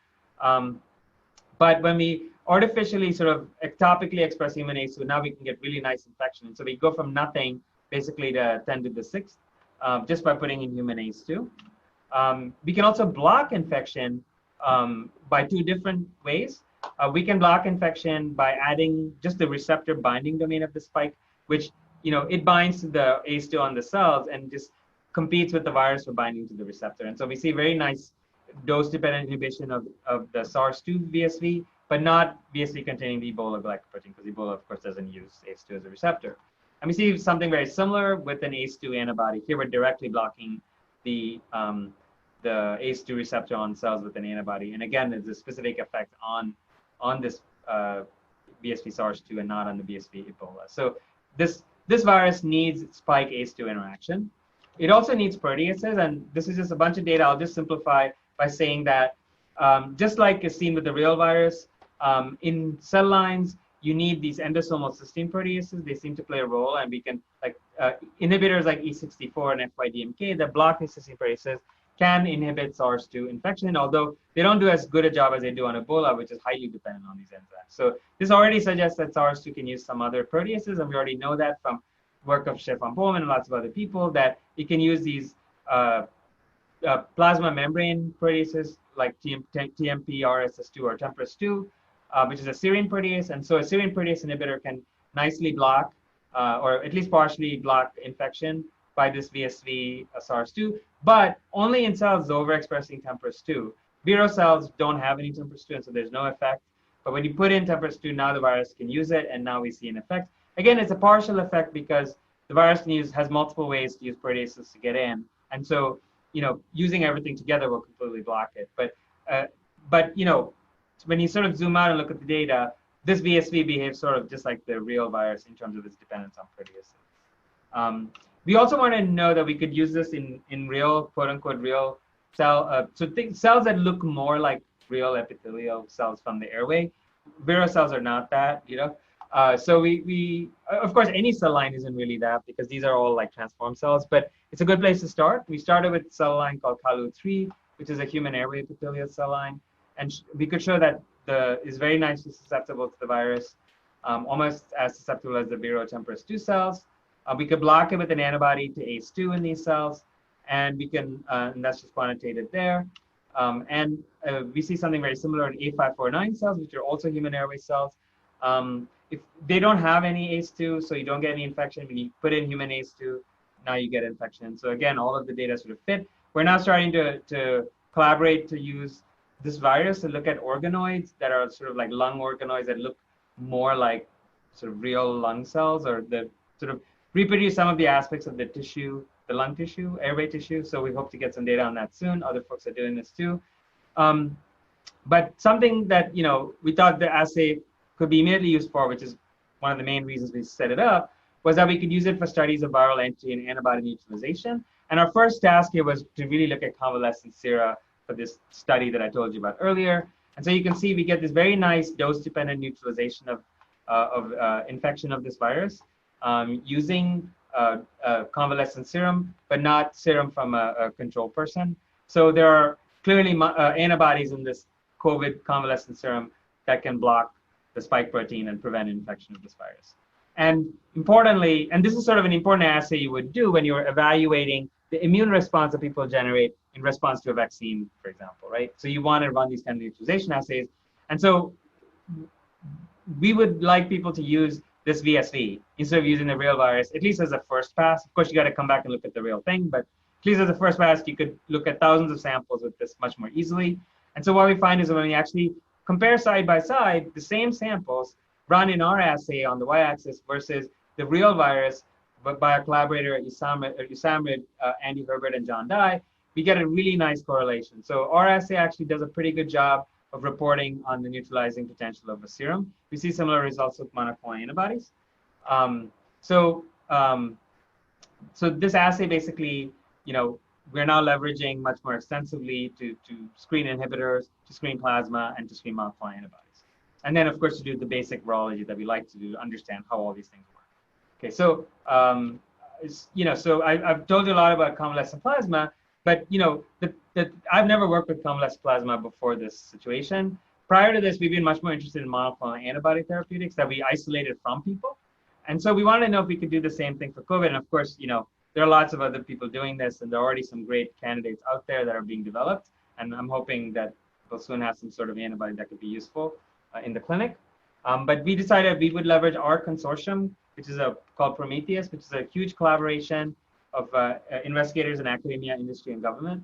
But when we artificially sort of ectopically express human ACE2, now we can get really nice infection. And so we go from nothing basically to 10 to the 6th just by putting in human ACE2. We can also block infection by two different ways. We can block infection by adding just the receptor binding domain of the spike, which, it binds to the ACE2 on the cells and just competes with the virus for binding to the receptor. And so we see very nice dose-dependent inhibition of the SARS-2 VSV, but not VSV containing the Ebola glycoprotein, because Ebola, of course, doesn't use ACE2 as a receptor. And we see something very similar with an ACE2 antibody. Here we're directly blocking the ACE2 receptor on cells with an antibody. And again, there's a specific effect on this VSV SARS-2 and not on the VSV Ebola. So this virus needs spike ACE2 interaction. It also needs proteases, and this is just a bunch of data. I'll just simplify by saying that just like is seen with the real virus, in cell lines, you need these endosomal cysteine proteases. They seem to play a role, and we can, like inhibitors like E64 and FYDMK that block these cysteine proteases can inhibit SARS-2 infection, although they don't do as good a job as they do on Ebola, which is highly dependent on these enzymes. So this already suggests that SARS-2 can use some other proteases, and we already know that from work of Stefan Pohlmann and lots of other people, that it can use these plasma membrane proteases like TMP-RSS2 or TMPRSS2, which is a serine protease. And so a serine protease inhibitor can nicely block, or at least partially block infection by this VSV SARS-2, but only in cells overexpressing TMPRSS2. Vero cells don't have any TMPRSS2, and so there's no effect. But when you put in TMPRSS2, now the virus can use it, and now we see an effect. Again, it's a partial effect because the virus has multiple ways to use proteases to get in. And so, using everything together will completely block it. But when you sort of zoom out and look at the data, this VSV behaves sort of just like the real virus in terms of its dependence on proteases. We also want to know that we could use this in real, quote unquote, real cell, cells that look more like real epithelial cells from the airway. Vero cells are not that, So we of course, any cell line isn't really that because these are all like transformed cells, but it's a good place to start. We started with a cell line called CALU3, which is a human airway epithelial cell line. And we could show that is very nicely susceptible to the virus, almost as susceptible as the Vero TMPRSS2 cells. We could block it with an antibody to ACE2 in these cells, and we can, and that's just quantitated there. We see something very similar in A549 cells, which are also human airway cells. If they don't have any ACE2, so you don't get any infection. When you put in human ACE2, now you get infection. So again, all of the data sort of fit. We're now starting to collaborate to use this virus to look at organoids that are sort of like lung organoids that look more like sort of real lung cells, or the sort of reproduce some of the aspects of the tissue, the lung tissue, airway tissue. So we hope to get some data on that soon. Other folks are doing this too. But something that, we thought the assay could be immediately used for, which is one of the main reasons we set it up, was that we could use it for studies of viral entry and antibody neutralization. And our first task here was to really look at convalescent sera for this study that I told you about earlier. And so you can see we get this very nice dose-dependent neutralization of infection of this virus. using convalescent serum, but not serum from a control person. So there are clearly antibodies in this COVID convalescent serum that can block the spike protein and prevent infection of this virus. And importantly, and this is sort of an important assay you would do when you're evaluating the immune response that people generate in response to a vaccine, for example, right? So you want to run these kind of neutralization assays. And so we would like people to use this VSV instead of using the real virus, at least as a first pass. Of course, you got to come back and look at the real thing, but at least as a first pass, you could look at thousands of samples with this much more easily. And so what we find is when we actually compare side by side the same samples run in our assay on the y-axis versus the real virus, but by our collaborator at USAMRIID, Andy Herbert and John Dye, we get a really nice correlation. So our assay actually does a pretty good job of reporting on the neutralizing potential of a serum. We see similar results with monoclonal antibodies. So this assay basically, we're now leveraging much more extensively to screen inhibitors, to screen plasma, and to screen monoclonal antibodies. And then, of course, to do the basic virology that we like to do to understand how all these things work. Okay, so so I've told you a lot about convalescent plasma, but I've never worked with convalescent plasma before this situation. Prior to this, we've been much more interested in monoclonal antibody therapeutics that we isolated from people. And so we wanted to know if we could do the same thing for COVID. And of course, there are lots of other people doing this, and there are already some great candidates out there that are being developed. And I'm hoping that we'll soon have some sort of antibody that could be useful in the clinic. But we decided we would leverage our consortium, which is called Prometheus, which is a huge collaboration of investigators in academia, industry, and government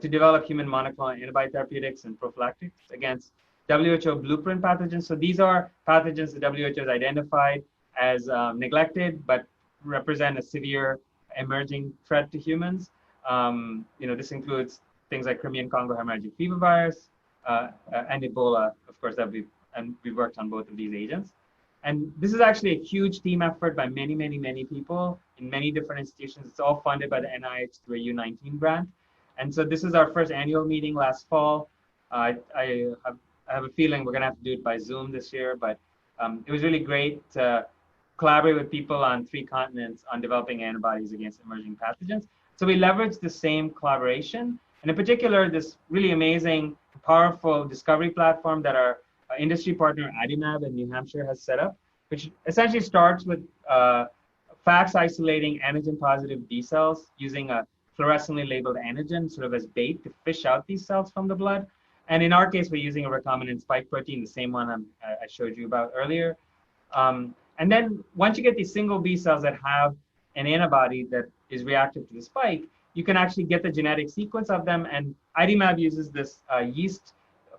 to develop human monoclonal antibody therapeutics and prophylactics against WHO blueprint pathogens. So these are pathogens the WHO has identified as neglected, but represent a severe emerging threat to humans. This includes things like Crimean Congo hemorrhagic fever virus and Ebola, of course, we've worked on both of these agents. And this is actually a huge team effort by many, many, many people in many different institutions. It's all funded by the NIH through a U19 grant. And so this is our first annual meeting last fall. I have a feeling we're going to have to do it by Zoom this year, but it was really great to collaborate with people on 3 continents on developing antibodies against emerging pathogens. So we leveraged the same collaboration, and in particular, this really amazing, powerful discovery platform that our industry partner Adimab in New Hampshire has set up, which essentially starts with FACS isolating antigen-positive B cells using a fluorescently labeled antigen sort of as bait to fish out these cells from the blood. And in our case, we're using a recombinant spike protein, the same one I showed you about earlier. And then once you get these single B cells that have an antibody that is reactive to the spike, you can actually get the genetic sequence of them. And Adimab uses this yeast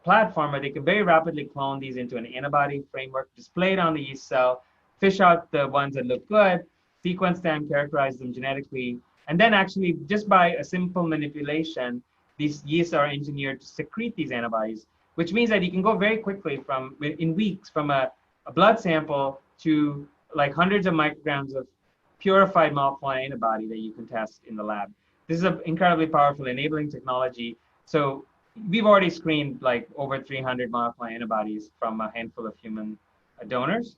platform where they can very rapidly clone these into an antibody framework, display it on the yeast cell, fish out the ones that look good, sequence them, characterize them genetically, and then actually just by a simple manipulation, these yeasts are engineered to secrete these antibodies, which means that you can go very quickly in weeks from a blood sample to like hundreds of micrograms of purified monoclonal antibody that you can test in the lab. This is an incredibly powerful enabling technology. So we've already screened like over 300 monoclonal antibodies from a handful of human donors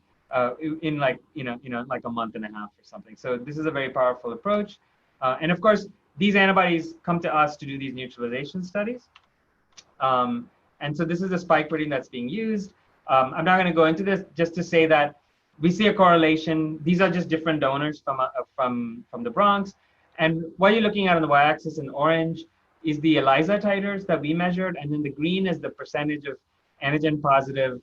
in like a month and a half or something. So this is a very powerful approach. And of course, these antibodies come to us to do these neutralization studies. And so this is a spike protein that's being used. I'm not going to go into this, just to say that we see a correlation. These are just different donors from the Bronx. And what you're looking at on the y-axis in orange is the ELISA titers that we measured. And then the green is the percentage of antigen-positive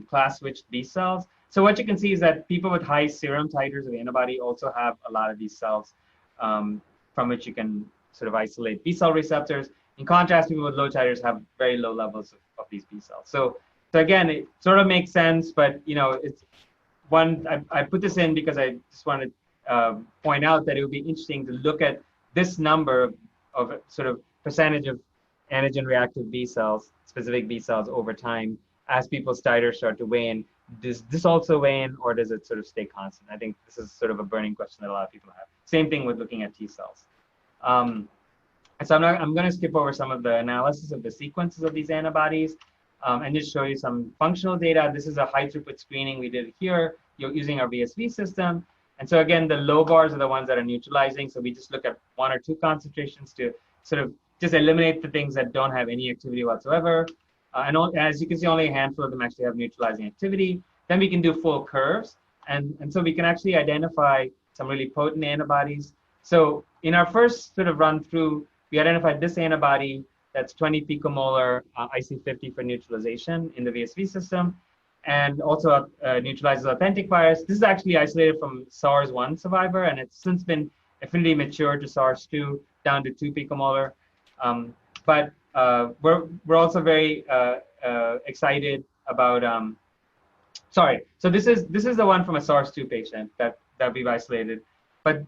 class-switched B cells. So what you can see is that people with high serum titers of antibody also have a lot of these cells from which you can sort of isolate B cell receptors. In contrast, people with low titers have very low levels of these B cells. So again, it sort of makes sense, but it's one, I put this in because I just wanted to point out that it would be interesting to look at this number of sort of percentage of antigen reactive B cells, specific B cells over time as people's titers start to wane. Does this also wane, or does it sort of stay constant? I think this is sort of a burning question that a lot of people have. Same thing with looking at T cells. So I'm going to skip over some of the analysis of the sequences of these antibodies and just show you some functional data. This is a high throughput screening we did here using our VSV system. And so again, the low bars are the ones that are neutralizing. So we just look at 1 or 2 concentrations to sort of just eliminate the things that don't have any activity whatsoever. As you can see, only a handful of them actually have neutralizing activity. Then we can do full curves. And so we can actually identify some really potent antibodies. So in our first sort of run through, we identified this antibody that's 20 picomolar IC50 for neutralization in the VSV system, and also neutralizes authentic virus. This is actually isolated from SARS-1 survivor, and it's since been affinity matured to SARS-2 down to 2 picomolar. But we're also very excited about. Sorry, so this is the one from a SARS-2 patient that we've isolated, but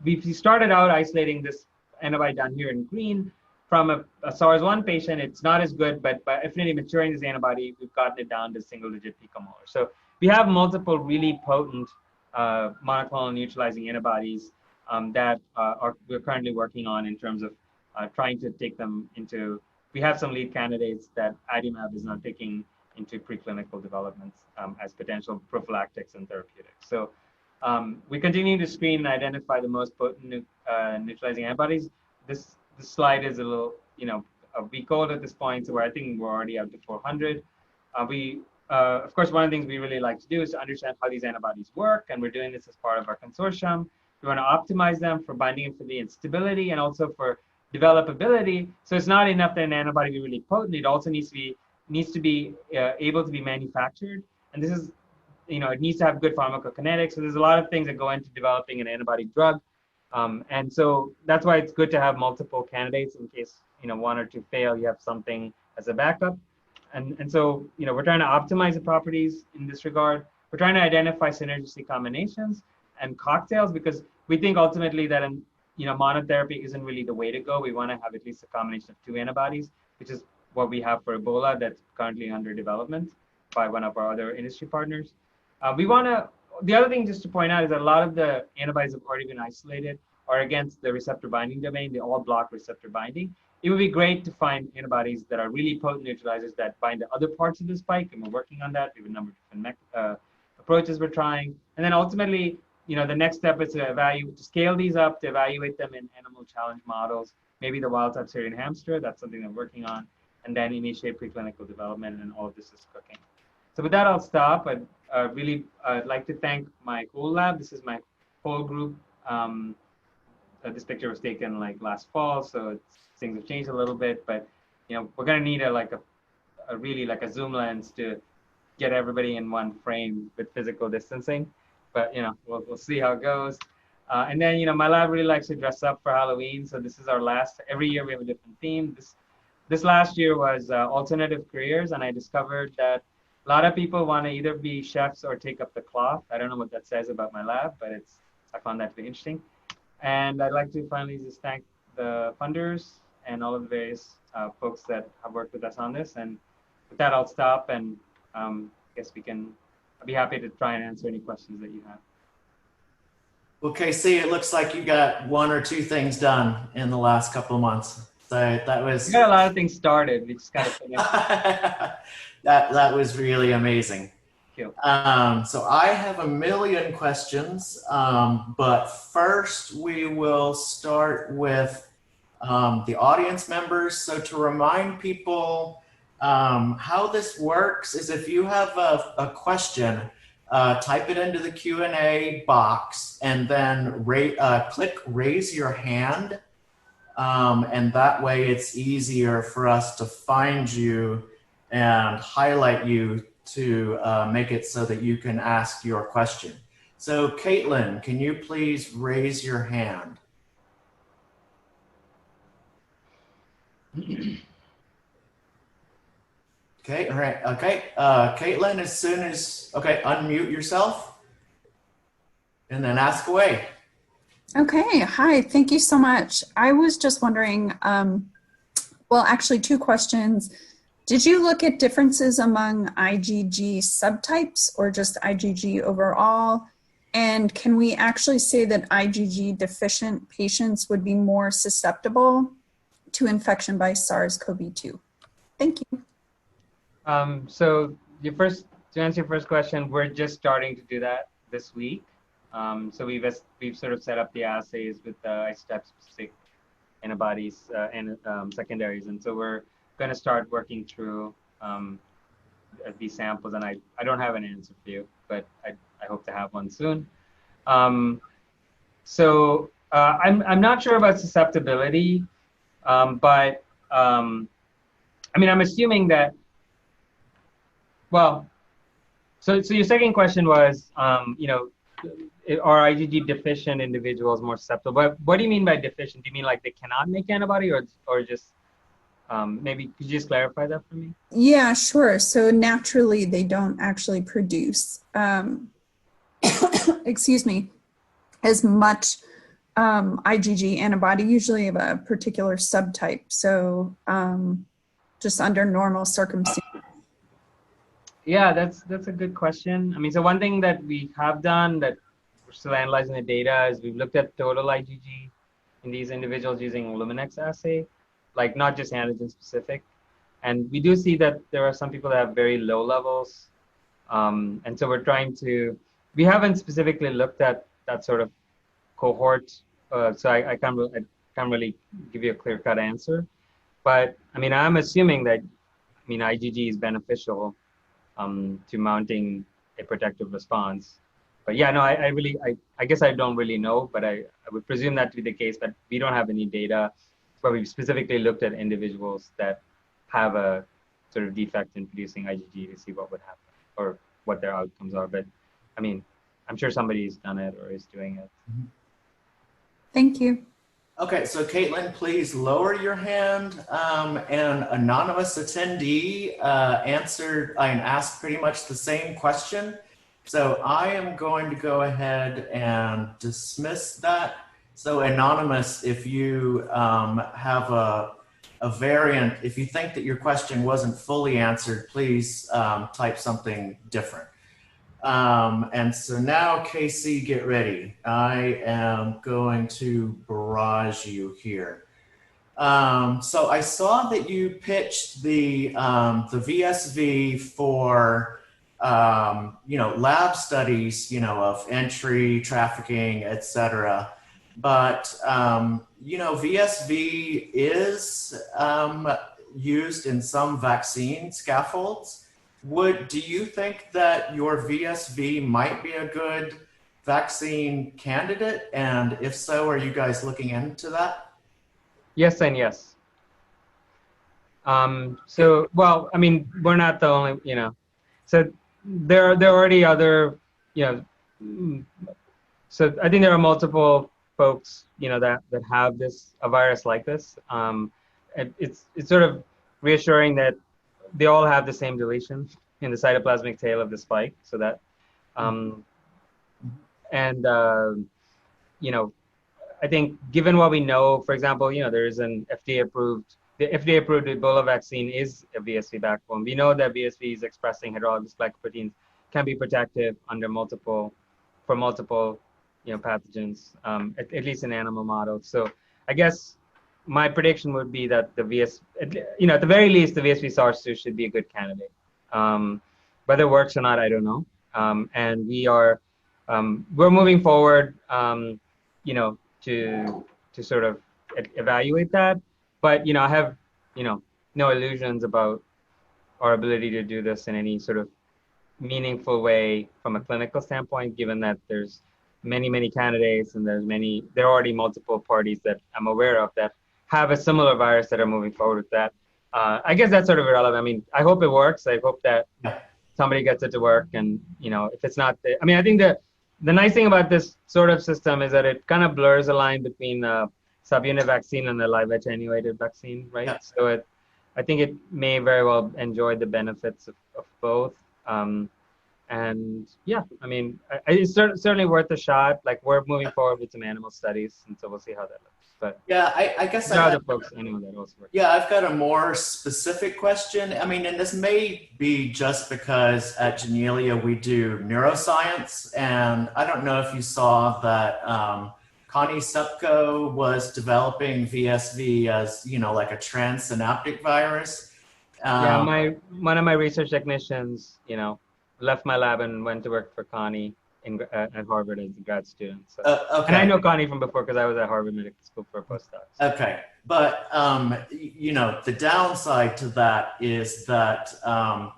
we started out isolating this antibody down here in green from a SARS-1 patient. It's not as good, but by affinity maturing this antibody, we've gotten it down to single-digit picomolar. So we have multiple really potent monoclonal neutralizing antibodies that we're currently working on in terms of trying to take them into. We have some lead candidates that IDMAB is now taking into preclinical developments as potential prophylactics and therapeutics. So we continue to screen and identify the most potent neutralizing antibodies. This slide is a little, a week old at this point, so I think we're already up to 400. Of course, one of the things we really like to do is to understand how these antibodies work, and we're doing this as part of our consortium. We want to optimize them for binding affinity and stability, and also for developability. So it's not enough that an antibody be really potent; it also needs to be able to be manufactured, and this is, it needs to have good pharmacokinetics. So there's a lot of things that go into developing an antibody drug. And so that's why it's good to have multiple candidates in case, 1 or 2 fail, you have something as a backup. And so, we're trying to optimize the properties in this regard. We're trying to identify synergistic combinations and cocktails, because we think ultimately that, monotherapy isn't really the way to go. We want to have at least a combination of 2 antibodies, which is what we have for Ebola that's currently under development by one of our other industry partners. The other thing just to point out is that a lot of the antibodies have already been isolated or against the receptor binding domain. They all block receptor binding. It would be great to find antibodies that are really potent neutralizers that bind to other parts of the spike, and we're working on that. We have a number of different approaches we're trying. And then ultimately, the next step is to scale these up, to evaluate them in animal challenge models, maybe the wild-type Syrian hamster. That's something that we're working on, and then initiate preclinical development, and all of this is cooking. So with that, I'll stop. I'd like to thank my whole lab. This is my whole group. This picture was taken last fall, so things have changed a little bit. But we're gonna need a really zoom lens to get everybody in one frame with physical distancing. But we'll see how it goes. And then my lab really likes to dress up for Halloween. So this is our last. Every year we have a different theme. This last year was alternative careers, and I discovered that a lot of people want to either be chefs or take up the cloth. I don't know what that says about my lab, but I found that to be interesting. And I'd like to finally just thank the funders and all of the various folks that have worked with us on this. And with that, I'll stop, and I guess I'll be happy to try and answer any questions that you have. Well, KC, it looks like you got 1 or 2 things done in the last couple of months. So that was. We got a lot of things started. We just got to finish. That was really amazing. Thank you. So I have a million questions, but first we will start with the audience members. So to remind people how this works is, if you have a question, type it into the Q&A box, and then click raise your hand. And that way it's easier for us to find you and highlight you to make it so that you can ask your question. So Caitlin, can you please raise your hand? Okay, all right, okay. Caitlin, as soon as, unmute yourself and then ask away. Okay, hi, thank you so much. I was just wondering, well, actually 2 questions. Did you look at differences among IgG subtypes or just IgG overall? And can we actually say that IgG deficient patients would be more susceptible to infection by SARS-CoV-2? Thank you. So to answer your first question, we're just starting to do that this week. So we've sort of set up the assays with the isotype-specific antibodies and secondaries, and so we're going to start working through these samples. And I don't have an answer for you, but I hope to have one soon. So I'm not sure about susceptibility, but I mean, I'm assuming that. Well, so your second question was, you know, are IgG deficient individuals more susceptible? But what do you mean by deficient? Do you mean like they cannot make antibody, or just maybe could you just clarify that for me? Yeah, sure. So naturally, they don't actually produce, excuse me, as much IgG antibody, usually of a particular subtype. So just under normal circumstances. Yeah, that's a good question. I mean, so one thing that we have done that we're still analyzing the data is we've looked at total IgG in these individuals using Luminex assay, like not just antigen specific. And we do see that there are some people that have very low levels. And so we haven't specifically looked at that sort of cohort. So I can't really give you a clear cut answer. But I mean, I'm assuming that, IgG is beneficial to mounting a protective response. But yeah, no, I guess I don't really know, but I would presume that to be the case, but we don't have any data where we've specifically looked at individuals that have a sort of defect in producing IgG to see what would happen or what their outcomes are. But I mean, I'm sure somebody's done it or is doing it. Thank you. Okay, so Caitlin, please lower your hand. An anonymous attendee answered and asked pretty much the same question. So I am going to go ahead and dismiss that. So anonymous, if you have a variant, if you think that your question wasn't fully answered, please type something different. And so now, Casey, get ready. I am going to barrage you here. So I saw that you pitched the VSV for lab studies, of entry, trafficking, etc. But VSV is used in some vaccine scaffolds. Do you think that your VSV might be a good vaccine candidate? And if so, are you guys looking into that? Yes and yes. So, well, I mean, we're not the only, so there are already other, so I think there are multiple folks, that have a virus like this. It's sort of reassuring that they all have the same deletion in the cytoplasmic tail of the spike, so that, I think given what we know, for example, there is the FDA-approved Ebola vaccine is a VSV backbone. We know that VSV is expressing heterologous glycoproteins can be protective under multiple pathogens, at least in animal models. So I guess my prediction would be that at the very least, the VSV SARS-2 should be a good candidate. Whether it works or not, I don't know. And we're moving forward, to sort of evaluate that. But, I have, no illusions about our ability to do this in any sort of meaningful way from a clinical standpoint, given that there's many candidates and there are already multiple parties that I'm aware of that have a similar virus that are moving forward with that. I guess that's sort of irrelevant. I mean, I hope it works. I hope that somebody gets it to work. And, if it's not, I think the nice thing about this sort of system is that it kind of blurs the line between the subunit vaccine and the live attenuated vaccine, right? Yeah. So I think it may very well enjoy the benefits of both. And yeah, it's certainly worth a shot. Like, we're moving forward with some animal studies, and so we'll see how that looks. But yeah, I guess there are other folks anyway that also work. Yeah, I've got a more specific question. And this may be just because at Janelia we do neuroscience, and I don't know if you saw that Connie Supko was developing VSV as like a transsynaptic virus. Yeah, one of my research technicians, left my lab and went to work for Connie. at Harvard as a grad student. So, Okay. and I know Connie from before because I was at Harvard Medical School for a postdoc. So. Okay, but the downside to that is that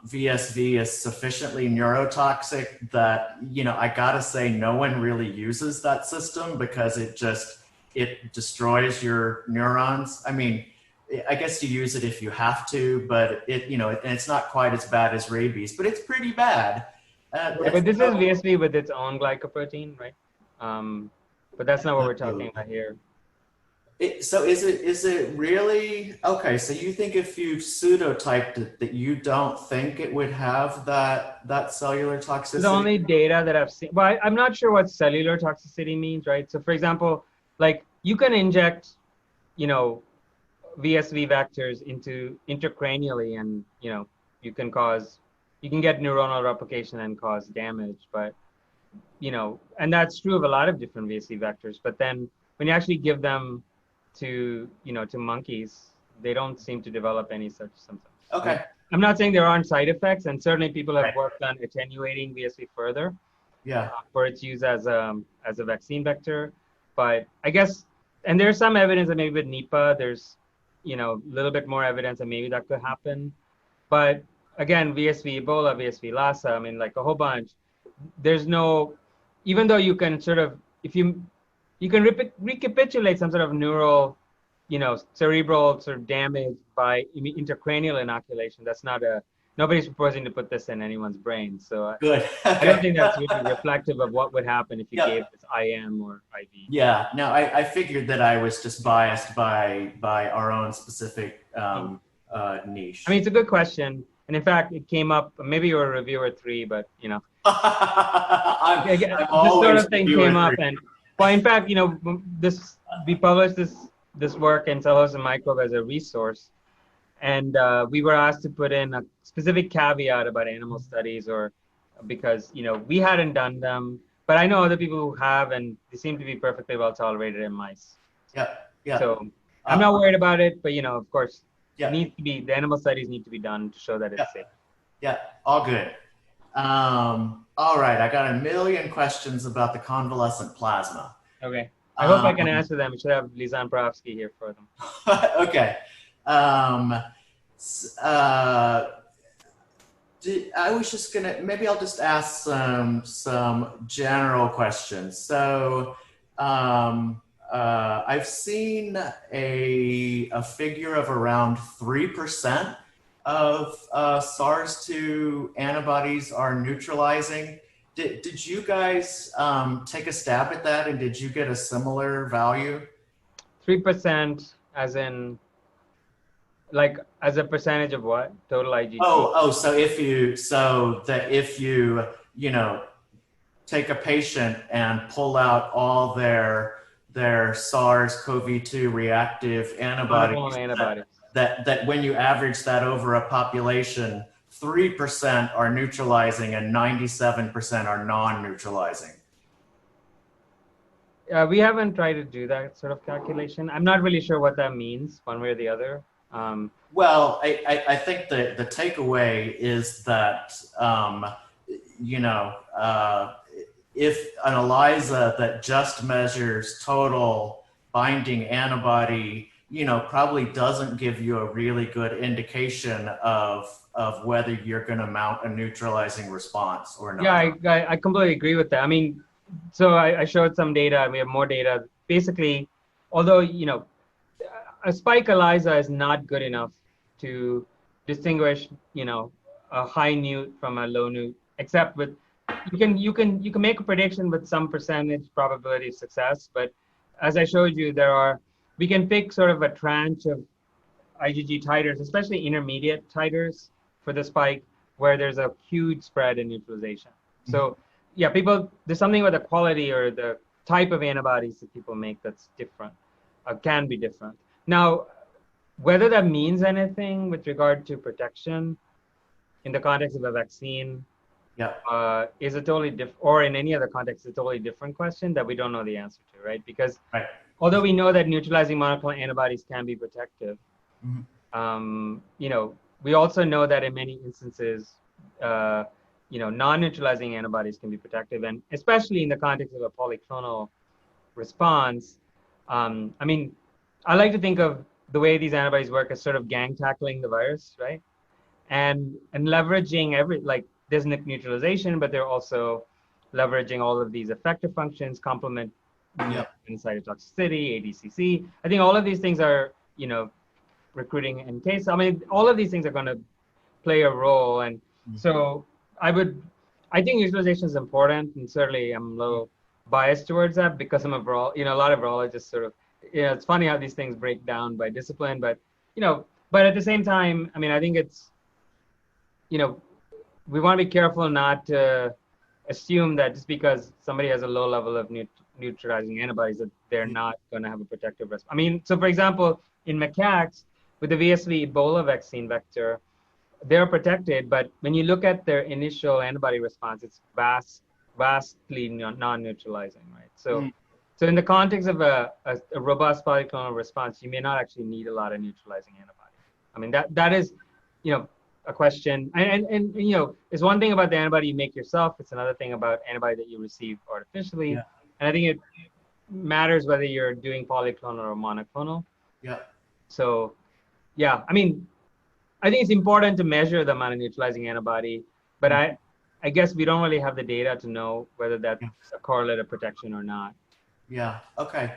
VSV is sufficiently neurotoxic that I gotta say no one really uses that system because it destroys your neurons. I mean, I guess you use it if you have to, but and it's not quite as bad as rabies, but it's pretty bad. But this is VSV with its own glycoprotein, right? But that's not what we're talking about here. So is it really okay? So you think if you pseudotyped it, that you don't think it would have that cellular toxicity? The only data that I've seen, well, I'm not sure what cellular toxicity means, right? So, for example, like you can inject, VSV vectors intracranially, and you can get neuronal replication and cause damage, but and that's true of a lot of different VSV vectors. But then when you actually give them to monkeys, they don't seem to develop any such symptoms. Okay. I'm not saying there aren't side effects, and certainly people have worked on attenuating VSV further. Yeah. For its use as a vaccine vector, but I guess, and there's some evidence that maybe with Nipah, there's a little bit more evidence that maybe that could happen. But again, VSV Ebola, VSV Lassa, I mean, like a whole bunch. There's no, even though you can sort of, if you can recapitulate some sort of neural, cerebral sort of damage by intracranial inoculation. That's not nobody's proposing to put this in anyone's brain. So good. Okay. I don't think that's really reflective of what would happen if you gave this IM or IV. Yeah, no, I figured that I was just biased by our own specific niche. I mean, it's a good question. And in fact, it came up, maybe you were a reviewer 3, but I'm this sort of thing came up. And well, in fact, we published this work in Cell Host and Microbe as a resource. And we were asked to put in a specific caveat about animal studies, or because, we hadn't done them, but I know other people who have, and they seem to be perfectly well tolerated in mice. Yeah. Yeah. So I'm not worried about it, but, of course, yeah. the animal studies need to be done to show that it's safe. Yeah, all good. All right, I got a million questions about the convalescent plasma. Okay. I hope I can answer them. We should have Lisan Pravsky here for them. Okay. I was just gonna, maybe I'll just ask some general questions. So I've seen a figure of around 3% of SARS-2 antibodies are neutralizing. Did you guys take a stab at that, and did you get a similar value? 3% as in, like, as a percentage of what? Total IgG? So if you take a patient and pull out all their SARS-CoV-2 reactive antibodies, that when you average that over a population, 3% are neutralizing and 97% are non-neutralizing. We haven't tried to do that sort of calculation. I'm not really sure what that means, one way or the other. Well, I think the takeaway is that, if an ELISA that just measures total binding antibody, probably doesn't give you a really good indication of whether you're going to mount a neutralizing response or not. Yeah, I completely agree with that. I mean, so I showed some data, and we have more data. Basically, although, a spike ELISA is not good enough to distinguish, a high neut from a low neut, except with, you can make a prediction with some percentage probability of success. But as I showed you, we can pick sort of a tranche of IgG titers, especially intermediate titers for the spike, where there's a huge spread in neutralization. So yeah, there's something about the quality or the type of antibodies that people make that's different, can be different. Now, whether that means anything with regard to protection in the context of a vaccine, is a totally different, or in any other context, a totally different question that we don't know the answer to, right? Because although we know that neutralizing monoclonal antibodies can be protective, we also know that in many instances, non-neutralizing antibodies can be protective, and especially in the context of a polyclonal response. I mean, I like to think of the way these antibodies work as sort of gang tackling the virus, right? And leveraging there's neutralization, but they're also leveraging all of these effector functions, complement cytotoxicity, ADCC. I think all of these things are, recruiting NK. So I mean, all of these things are going to play a role, and so I think neutralization is important, and certainly I'm a little biased towards that because I'm a lot of virologists sort of, it's funny how these things break down by discipline, but but at the same time, I mean, I think it's, we want to be careful not to assume that just because somebody has a low level of neutralizing antibodies that they're not going to have a protective response. I mean, so for example, in macaques with the VSV Ebola vaccine vector, they're protected, but when you look at their initial antibody response, it's vastly non-neutralizing, right? So, so in the context of a robust polyclonal response, you may not actually need a lot of neutralizing antibody. I mean, that is, a question. And it's one thing about the antibody you make yourself. It's another thing about antibody that you receive artificially. Yeah. And I think it matters whether you're doing polyclonal or monoclonal. Yeah. So, yeah, I mean, I think it's important to measure the amount of neutralizing antibody, but I guess we don't really have the data to know whether that's a correlate of protection or not. Yeah, okay.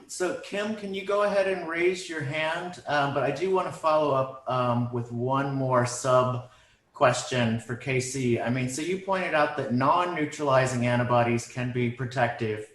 So Kim, can you go ahead and raise your hand? But I do want to follow up with one more sub question for KC. I mean, so you pointed out that non-neutralizing antibodies can be protective,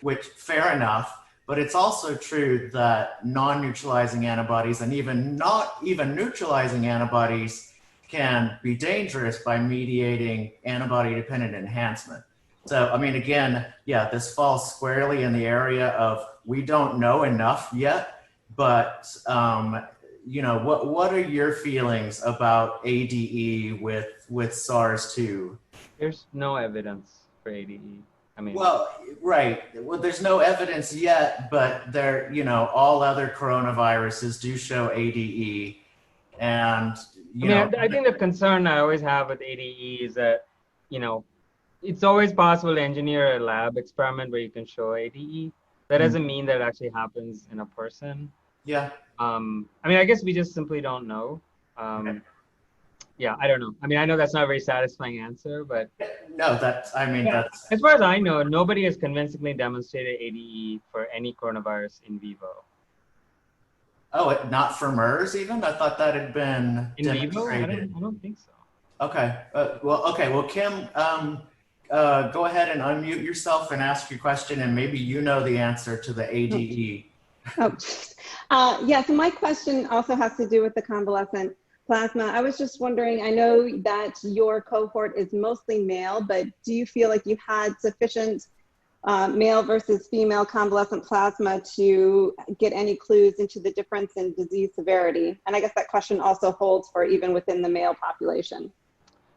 which fair enough, but it's also true that non-neutralizing antibodies and even not even neutralizing antibodies can be dangerous by mediating antibody-dependent enhancement. So, I mean, again, yeah, this falls squarely in the area of we don't know enough yet, but, what are your feelings about ADE with SARS-2? There's no evidence for ADE. I mean, well, right. Well, there's no evidence yet, but all other coronaviruses do show ADE. And, I think the concern I always have with ADE is that, it's always possible to engineer a lab experiment where you can show ADE. That doesn't mean that it actually happens in a person. Yeah. I mean, I guess we just simply don't know. Yeah, I don't know. I mean, I know that's not a very satisfying answer, but no, that's. As far as I know, nobody has convincingly demonstrated ADE for any coronavirus in vivo. Oh, not for MERS even? I thought that had been in demonstrated. Vivo? I don't think so. Okay. Well, Kim, go ahead and unmute yourself and ask your question, and maybe you know the answer to the ADE. Yeah, so my question also has to do with the convalescent plasma. I was just wondering, I know that your cohort is mostly male, but do you feel like you had sufficient male versus female convalescent plasma to get any clues into the difference in disease severity? And I guess that question also holds for even within the male population.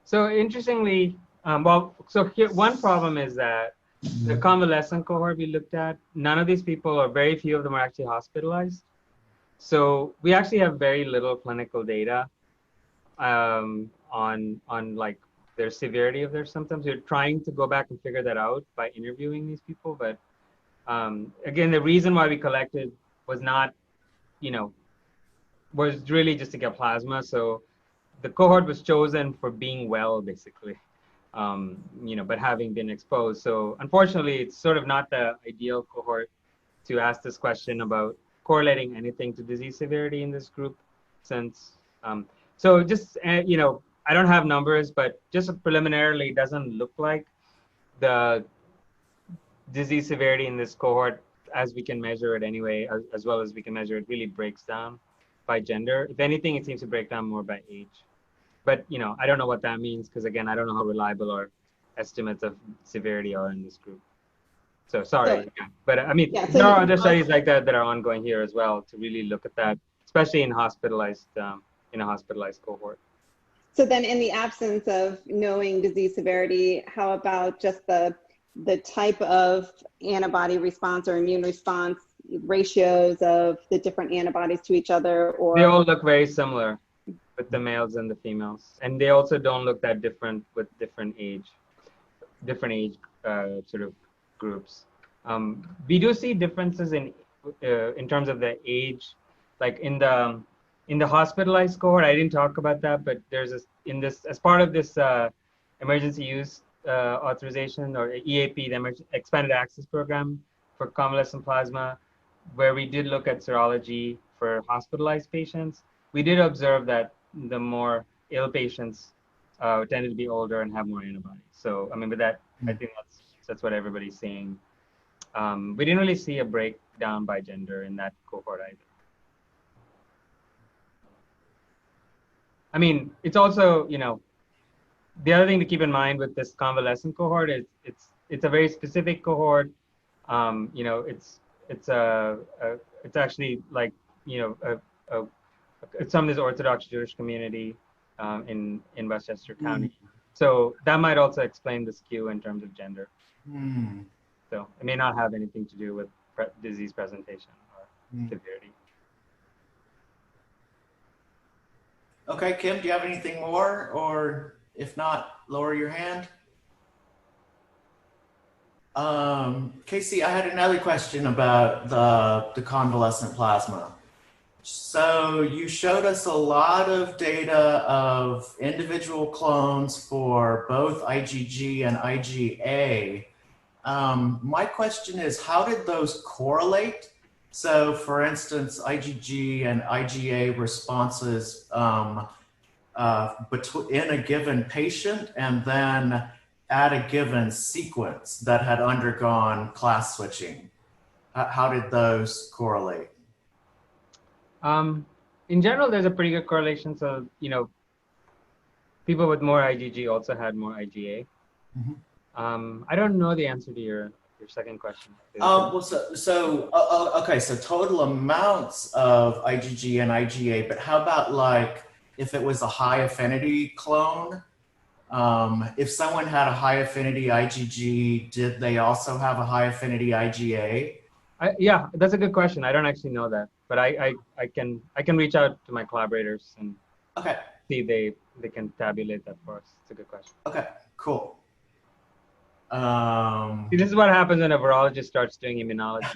So interestingly, here, one problem is that the convalescent cohort we looked at, none of these people, or very few of them, are actually hospitalized. So we actually have very little clinical data on like their severity of their symptoms. We're trying to go back and figure that out by interviewing these people. But again, the reason why we collected was not, was really just to get plasma. So the cohort was chosen for being well, basically. But having been exposed. So unfortunately, it's sort of not the ideal cohort to ask this question about correlating anything to disease severity in this group, since, so just, I don't have numbers, but just preliminarily, it doesn't look like the disease severity in this cohort, as we can measure it anyway, as well as we can measure it, really breaks down by gender. If anything, it seems to break down more by age. But, I don't know what that means, because again, I don't know how reliable our estimates of severity are in this group. So sorry, but I mean, there are other studies like that that are ongoing here as well to really look at that, especially in hospitalized, in a hospitalized cohort. So then in the absence of knowing disease severity, how about just the type of antibody response or immune response ratios of the different antibodies to each other? Or they all look very similar. with the males and the females. And they also don't look that different with different age sort of groups. We do see differences in terms of the age, like in the hospitalized cohort. I didn't talk about that, but there's as part of this emergency use authorization, or EAP, the Expanded Access Program for convalescent plasma, where we did look at serology for hospitalized patients. We did observe that the more ill patients tended to be older and have more antibodies. So, I mean, with that, I think that's what everybody's seeing. We didn't really see a breakdown by gender in that cohort either. I mean, it's also, the other thing to keep in mind with this convalescent cohort is it's a very specific cohort. It's actually like, it's some of this Orthodox Jewish community in Westchester County. So that might also explain the skew in terms of gender. So it may not have anything to do with disease presentation or severity. Okay, Kim, do you have anything more? Or if not, lower your hand. Casey, I had another question about the convalescent plasma. So you showed us a lot of data of individual clones for both IgG and IgA. My question is, how did those correlate? So for instance, IgG and IgA responses in a given patient, and then at a given sequence that had undergone class switching. How did those correlate? In general, there's a pretty good correlation. So, people with more IgG also had more IgA. I don't know the answer to your second question. Okay, so total amounts of IgG and IgA, but how about like if it was a high affinity clone? If someone had a high affinity IgG, did they also have a high affinity IgA? Yeah, that's a good question. I don't actually know that, but I can reach out to my collaborators and see if they can tabulate that for us. It's a good question. Okay, cool. See, this is what happens when a virologist starts doing immunology.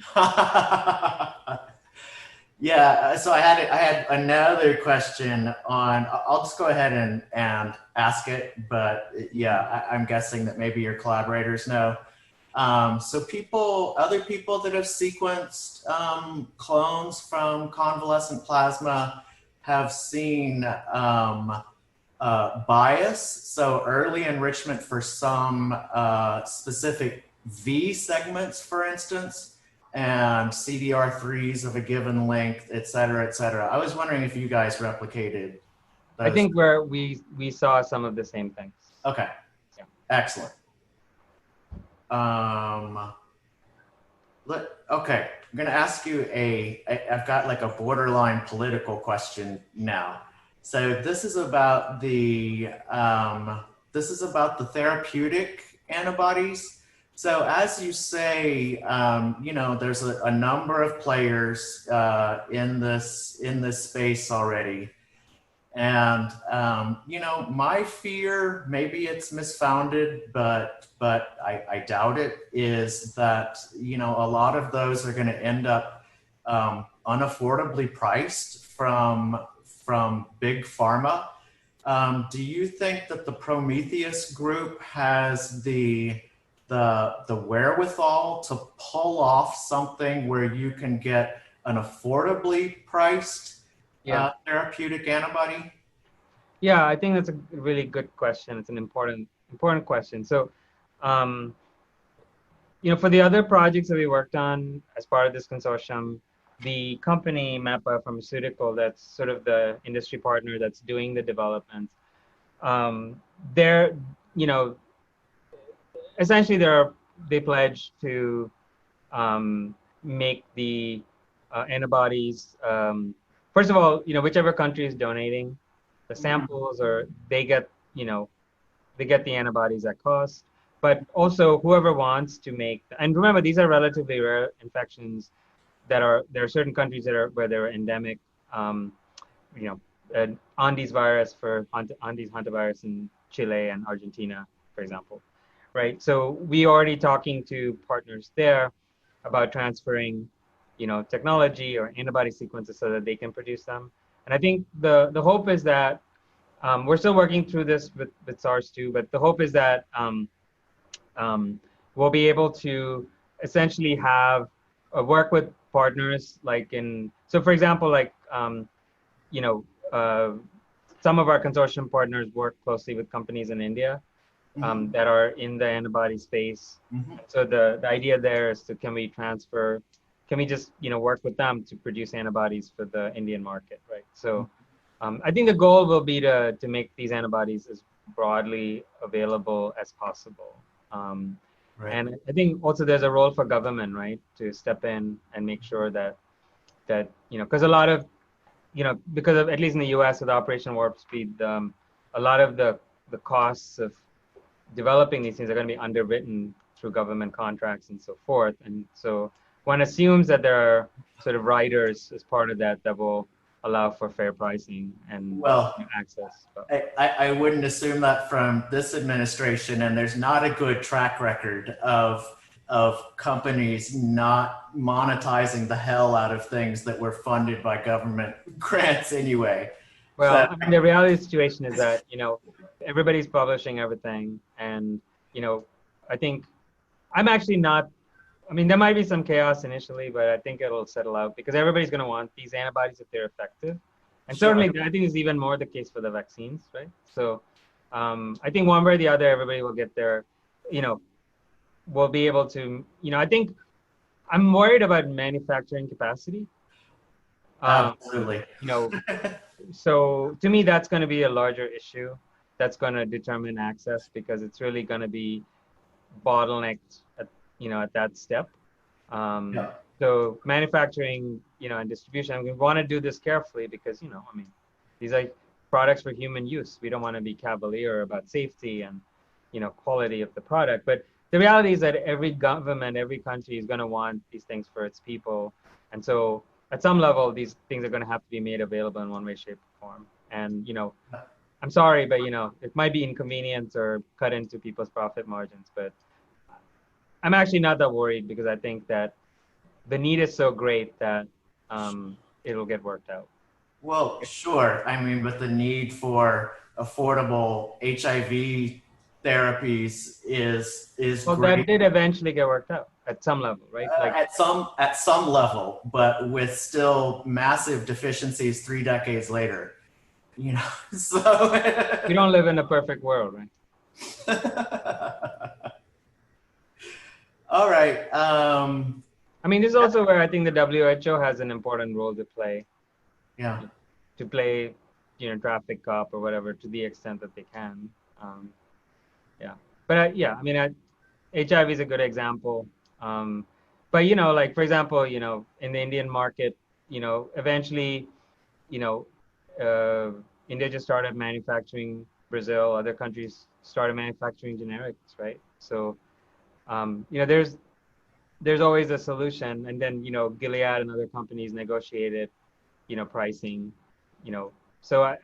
Yeah, so I had another question on, I'll just go ahead and ask it, but yeah, I'm guessing that maybe your collaborators know. So other people that have sequenced clones from convalescent plasma have seen bias, so early enrichment for some specific V segments, for instance, and CDR3s of a given length, et cetera, et cetera. I was wondering if you guys replicated those. I think where we saw some of the same things. Okay, yeah. Excellent. Okay, I'm gonna ask you I've got like a borderline political question now. So this is about the therapeutic antibodies. So as you say, there's a number of players in this space already. And, my fear, maybe it's misfounded, but I doubt it, is that, a lot of those are going to end up unaffordably priced from big pharma. Do you think that the Prometheus group has the wherewithal to pull off something where you can get an affordably priced therapeutic antibody? Yeah, I think that's a really good question. It's an important question. So, for the other projects that we worked on as part of this consortium, the company Mappa Pharmaceutical, that's sort of the industry partner that's doing the development, essentially they pledge to make the antibodies. First of all, whichever country is donating the samples, or they get the antibodies at cost. But also whoever wants to make, and remember, these are relatively rare infections there are certain countries where they're endemic. Andes virus for Andes hantavirus in Chile and Argentina, for example, right? So we already talking to partners there about transferring, technology or antibody sequences so that they can produce them. And I think the hope is that we're still working through this with SARS-2, but the hope is that we'll be able to essentially have work with partners so for example, some of our consortium partners work closely with companies in India that are in the antibody space. So the idea there is can we just work with them to produce antibodies for the Indian market, right? So I think the goal will be to make these antibodies as broadly available as possible. Right. And I think also there's a role for government, right, to step in and make sure that because a lot of because of, at least in the U.S. with Operation Warp Speed, a lot of the costs of developing these things are going to be underwritten through government contracts and so forth. And so one assumes that there are sort of riders as part of that will allow for fair pricing and access. I wouldn't assume that from this administration, and there's not a good track record of companies not monetizing the hell out of things that were funded by government grants anyway. Well, I mean, the reality of the situation is that, everybody's publishing everything. And, I think I'm actually not, I mean, there might be some chaos initially, but I think it'll settle out because everybody's going to want these antibodies if they're effective. And certainly, I think it's even more the case for the vaccines, right? So I think one way or the other, everybody will get their, we'll be able to, I think I'm worried about manufacturing capacity. Absolutely. So to me, that's going to be a larger issue that's going to determine access because it's really going to be bottlenecked at that step. So manufacturing, and distribution, we want to do this carefully because, these are products for human use. We don't want to be cavalier about safety and, quality of the product. But the reality is that every government, every country is going to want these things for its people. And so at some level, these things are going to have to be made available in one way, shape, or form. And, I'm sorry, but, it might be inconvenient or cut into people's profit margins. But I'm actually not that worried because I think that the need is so great that it'll get worked out. Well, sure. I mean, but the need for affordable HIV therapies is well, great. that did eventually get worked out at some level, right? At some level, but with still massive deficiencies 3 decades later. So we don't live in a perfect world, right? All right. I mean, this is also where I think the WHO has an important role to play. Yeah. To play, traffic cop or whatever to the extent that they can. Yeah. But I mean, HIV is a good example. But for example, in the Indian market, eventually, India just started manufacturing. Brazil, other countries started manufacturing generics, right? So, there's always a solution. And then, Gilead and other companies negotiated, pricing, So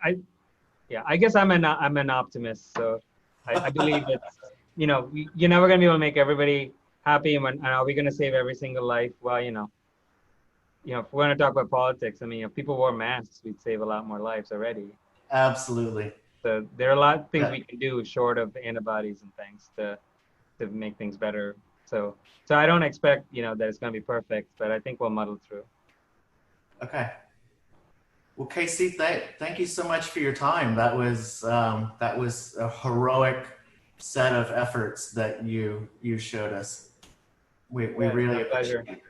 I guess I'm an optimist. So I believe it's, you're never going to be able to make everybody happy. And are we going to save every single life? Well, if we're going to talk about politics, I mean, if people wore masks, we'd save a lot more lives already. Absolutely. So there are a lot of things we can do short of antibodies and things to make things better. So I don't expect, that it's going to be perfect, but I think we'll muddle through. Okay. Well, Casey, thank you so much for your time. That was a heroic set of efforts that you showed us. We really appreciate it.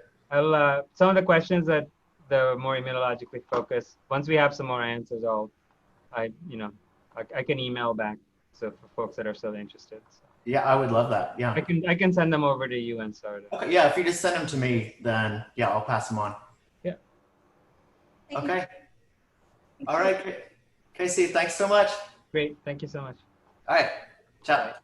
Some of the questions that the more immunologically focused, once we have some more answers, I can email back. So for folks that are still interested. So. Yeah, I would love that. Yeah. I can send them over to you and Sarada. Okay. Yeah. If you just send them to me, then yeah, I'll pass them on. Yeah. Okay. All right. Casey, thanks so much. Great. Thank you so much. All right. Ciao.